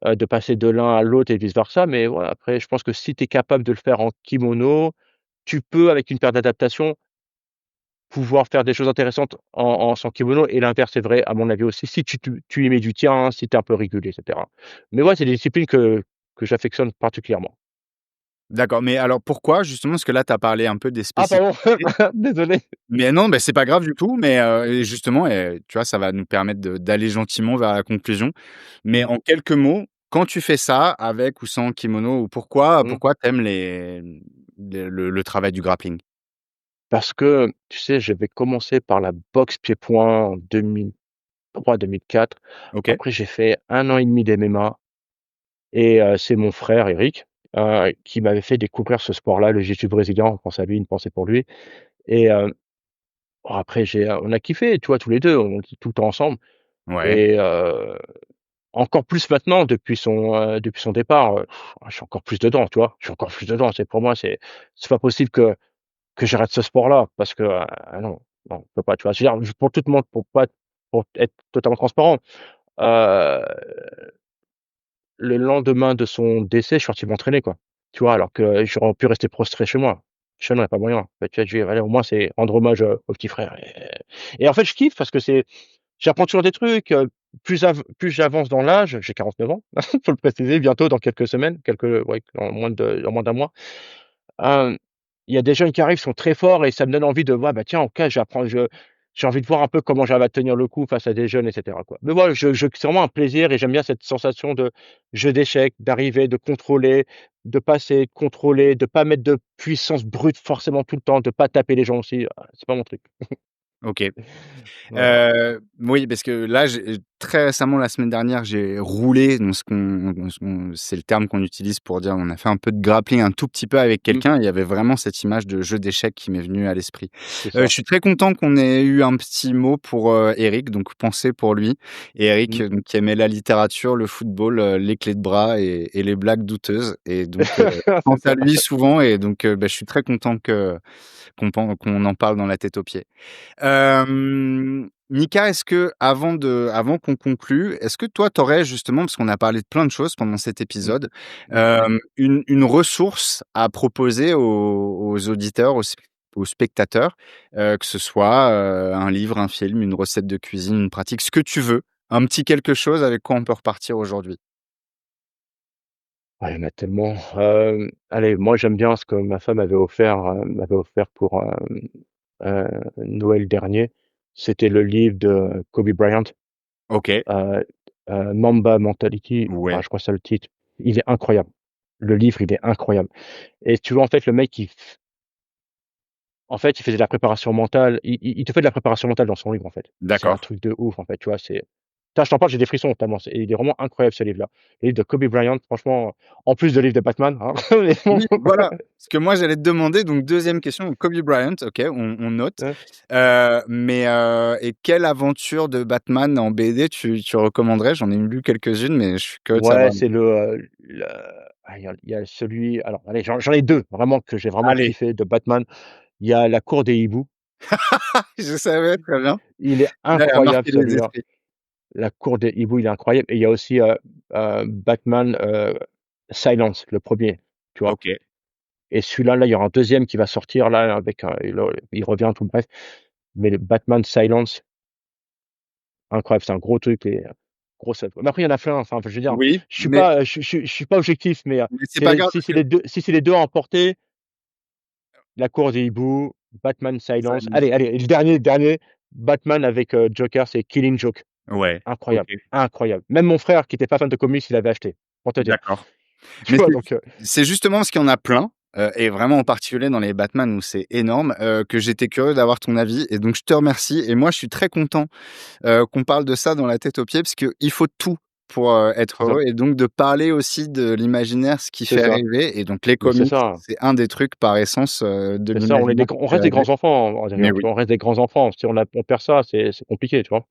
de passer de l'un à l'autre et vice versa, mais voilà, après je pense que si tu es capable de le faire en kimono, tu peux avec une paire d'adaptation pouvoir faire des choses intéressantes en sans kimono et l'inverse est vrai à mon avis aussi, si tu y mets du tien, si tu es un peu régulier et cetera. Mais ouais, c'est des disciplines que j'affectionne particulièrement. D'accord, mais alors pourquoi justement? Parce que là, tu as parlé un peu des Ah pardon, spécificités. désolé. Mais non, c'est pas grave du tout, mais et justement tu vois, ça va nous permettre d'aller gentiment vers la conclusion. Mais Mmh, en quelques mots, quand tu fais ça avec ou sans kimono ou mmh. pourquoi t'aimes le travail du grappling? Parce que, tu sais, j'avais commencé par la boxe pied-point en 2003-2004. OK, Après j'ai fait 1 an et demi d'MMA et c'est mon frère Eric, qui m'avait fait découvrir ce sport-là, le jiu-jitsu brésilien. On pense à lui, une pensée pour lui et bon après on a kiffé, tu vois, tous les 2, on est tout le temps ensemble Ouais. et encore plus maintenant depuis son départ, je suis encore plus dedans, tu vois? Je suis encore plus dedans. C'est pour moi, c'est pas possible que j'arrête ce sport-là parce que, non, non, on peut pas, tu vois? Je veux dire, pour tout le monde, pour être totalement transparent, heu, le lendemain de son décès, je suis parti m'entraîner, quoi. Tu vois? Alors que j'aurais pu rester prostré chez moi. Chez moi, il y a pas moyen. Bah, tu vois? Je dis: «Allez, au moins, c'est rendre hommage, au petit frère» et en fait, je kiffe parce que j'apprends toujours des trucs, plus j'avance dans l'âge, j'ai 49 ans, faut le préciser, bientôt dans quelques semaines, ouais, en moins d'un mois. Hem, il y a des jeunes qui arrivent, sont très forts et ça me donne envie de ouais, bah, tiens, OK, j'ai envie de voir un peu comment j'arrive à tenir le coup face à des jeunes et cetera, quoi. Mais voilà, c'est vraiment un plaisir et j'aime bien cette sensation de jeu d'échecs, d'arriver, de contrôler, de passer, de contrôler, de pas mettre de puissance brute forcément tout le temps, de pas taper les gens aussi, c'est pas mon truc. OK. Voilà. Oui, parce que là, j'ai très récemment, la semaine dernière, j'ai roulé, donc c'est le terme qu'on utilise pour dire on a fait un peu de grappling un tout petit peu avec Mmh, quelqu'un. Il y avait vraiment cette image de jeu d'échecs qui m'est venue à l'esprit. c'est Je ça. suis très content qu'on ait eu un petit mot pour, Eric, donc pensée pour lui et Eric, Mmh. donc qui aimait la littérature, le football, les clés de bras et les blagues douteuses et donc je C'est pense à ça. lui souvent et donc bah, je suis très content qu'on en parle dans La tête aux pieds. Mika, est-ce que avant qu'on conclue, est-ce que toi, tu aurais justement, parce qu'on a parlé de plein de choses pendant cet Mmh. épisode, Mmh mh. une ressource à proposer aux auditeurs, aux spectateurs, que ce soit, un livre, un film, une recette de cuisine, une pratique, ce que tu veux, un petit quelque chose avec quoi on peut repartir aujourd'hui? Ah, il y en a tellement. Allez, moi, j'aime bien ce que ma femme m'avait offert pour, Noël dernier. C'était le livre de Kobe Bryant, OK, heu Mamba Mentality, ouais, je crois que c'est le titre. Il est incroyable. Le livre, il est incroyable et tu vois, en fait, le mec, il faisait de la préparation mentale. Il te fait de la préparation mentale dans son livre, en fait. C'est un d'accord. truc de ouf, en fait, tu vois? Je t'en parle, j'ai des frissons tellement il est vraiment incroyable ce livre-là. Le livre de Kobe Bryant, franchement, en plus de livre de Batman, hein, mais bon, Oui, voilà, ce que moi j'allais te demander, donc deuxième question, Kobe Bryant, OK, on note. hein. Et quelle aventure de Batman en BD tu recommanderais? J'en ai lu quelques-unes, mais je suis curieux de Ouais, savoir. c'est il y a celui alors allez, j'en ai 2 vraiment que j'ai vraiment Allez, kiffé de Batman. Il y a La cour des hiboux, je savais, très bien. il est Là, il a incroyable marqué les celui-là. esprits. La cour des hiboux, il est incroyable et il y a aussi, Batman, Silence, le premier, tu vois? OK. Et celui-là, là, il y aura un deuxième qui va sortir là avec, il revient tout bref, mais le Batman Silence, incroyable, c'est un gros truc et grosse œuvre. Mais après il y en a plein, enfin, je veux dire, Oui, mais je suis pas objectif, mais, c'est pas grave si parce c'est que les 2 à emporter, La cour des hiboux, Batman Silence. Silence. Allez, le dernier, Batman avec, Joker, c'est Killing Joke. Ouais, OK, Incroyable, incroyable. Même mon frère qui était pas fan de comics, il l'avait acheté, pour te dire. d'accord. Tu Mais vois? c'est Donc, c'est justement parce qu'il y en a plein, et vraiment en particulier dans les Batman où c'est énorme, que j'étais curieux d'avoir ton avis et donc je te remercie et moi je suis très content qu'on parle de ça dans La tête aux pieds, parce qu'il faut tout pour, être c'est ça, heureux et donc de parler aussi de l'imaginaire, ce qui c'est fait ça, rêver et donc les mais c'est comics, ça, c'est un des trucs par essence, de c'est ça, l'imaginaire on qui fait reste des rêver. grands enfants, on Mais dirait, tu oui vois? On reste des grands enfants. Si on perd ça, c'est compliqué, tu vois?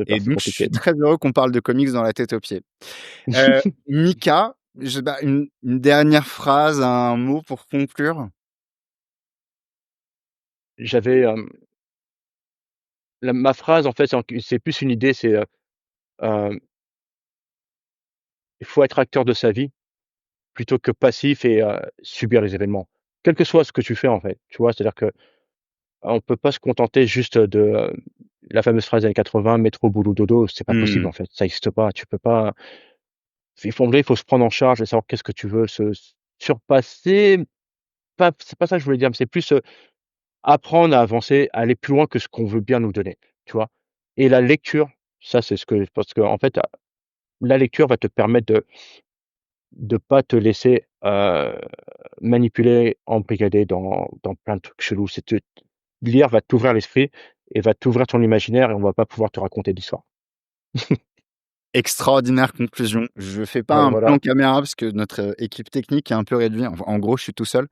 et C'est donc je compliqué. suis très heureux qu'on parle de comics dans La tête aux pieds. Mika, une dernière phrase, un mot pour conclure? J'avais, ma phrase, en fait, c'est plus une idée, hem, il faut être acteur de sa vie plutôt que passif et subir les événements. Quel que soit ce que tu fais, en fait, tu vois? C'est-à-dire que on peut pas se contenter juste de, la fameuse phrase des années 80: «Métro, boulot, dodo», c'est pas possible, Mmh. en fait, ça existe pas. Tu peux pas il faut se prendre en charge et savoir qu'est-ce que tu veux, se surpasser, pas c'est pas ça que je voulais dire, mais c'est plus, apprendre à avancer, à aller plus loin que ce qu'on veut bien nous donner, tu vois? Et la lecture, ça, c'est ce que parce qu'en fait, la lecture va te permettre de pas te laisser, manipuler, embrigader dans plein de trucs chelous. Lire va t'ouvrir l'esprit et va t'ouvrir ton imaginaire et on va pas pouvoir te raconter d'histoire. Extraordinaire conclusion. Je fais pas Ouais, un voilà. plan caméra parce que notre, équipe technique est un peu réduite. En gros, je suis tout seul.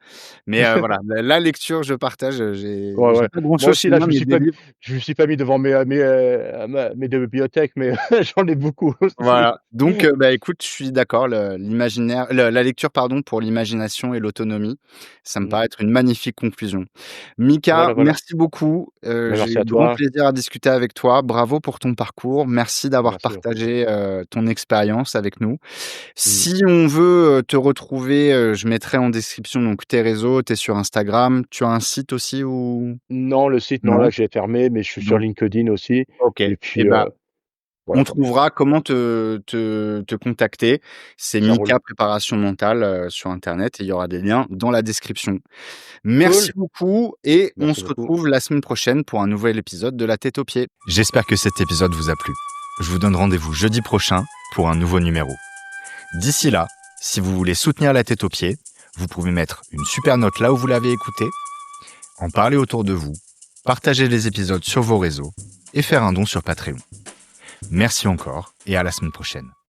Mais, voilà, la lecture, je partage, Ouais, j'ai ouais. pas grand Moi chose aussi chez là, moi, mais des livres. je me suis pas mis devant mes bibliothèques, mais j'en ai beaucoup aussi. Voilà. Donc, bah, écoute, je suis d'accord, la lecture, pardon, pour l'imagination et l'autonomie, ça me Mmh. paraît être une magnifique conclusion. Mika, Voilà, voilà. merci beaucoup, Mais j'ai merci eu à grand toi. plaisir à discuter avec toi. Bravo pour ton parcours. Merci d'avoir Merci beaucoup. partagé, ton expérience avec nous. Mmh. Si on veut, te retrouver, je mettrai en description donc tes réseaux, tu es sur Instagram, tu as un site aussi ou Non, le site, non, non? là, j'ai fermé, mais je suis sur Donc LinkedIn aussi OK, et et puis, bah, voilà on quoi. trouvera comment te contacter. C'est Ça roule. Mika Préparation Mentale, sur internet et il y aura des liens dans la description. Merci Cool. beaucoup et on Merci se beaucoup. retrouve la semaine prochaine pour un nouvel épisode de La Tête aux pieds. J'espère que cet épisode vous a plu. Je vous donne rendez-vous jeudi prochain pour un nouveau numéro. D'ici là, si vous voulez soutenir La Tête aux pieds, vous pouvez mettre une super note là où vous l'avez écouté, en parler autour de vous, partager les épisodes sur vos réseaux et faire un don sur Patreon. Merci encore et à la semaine prochaine.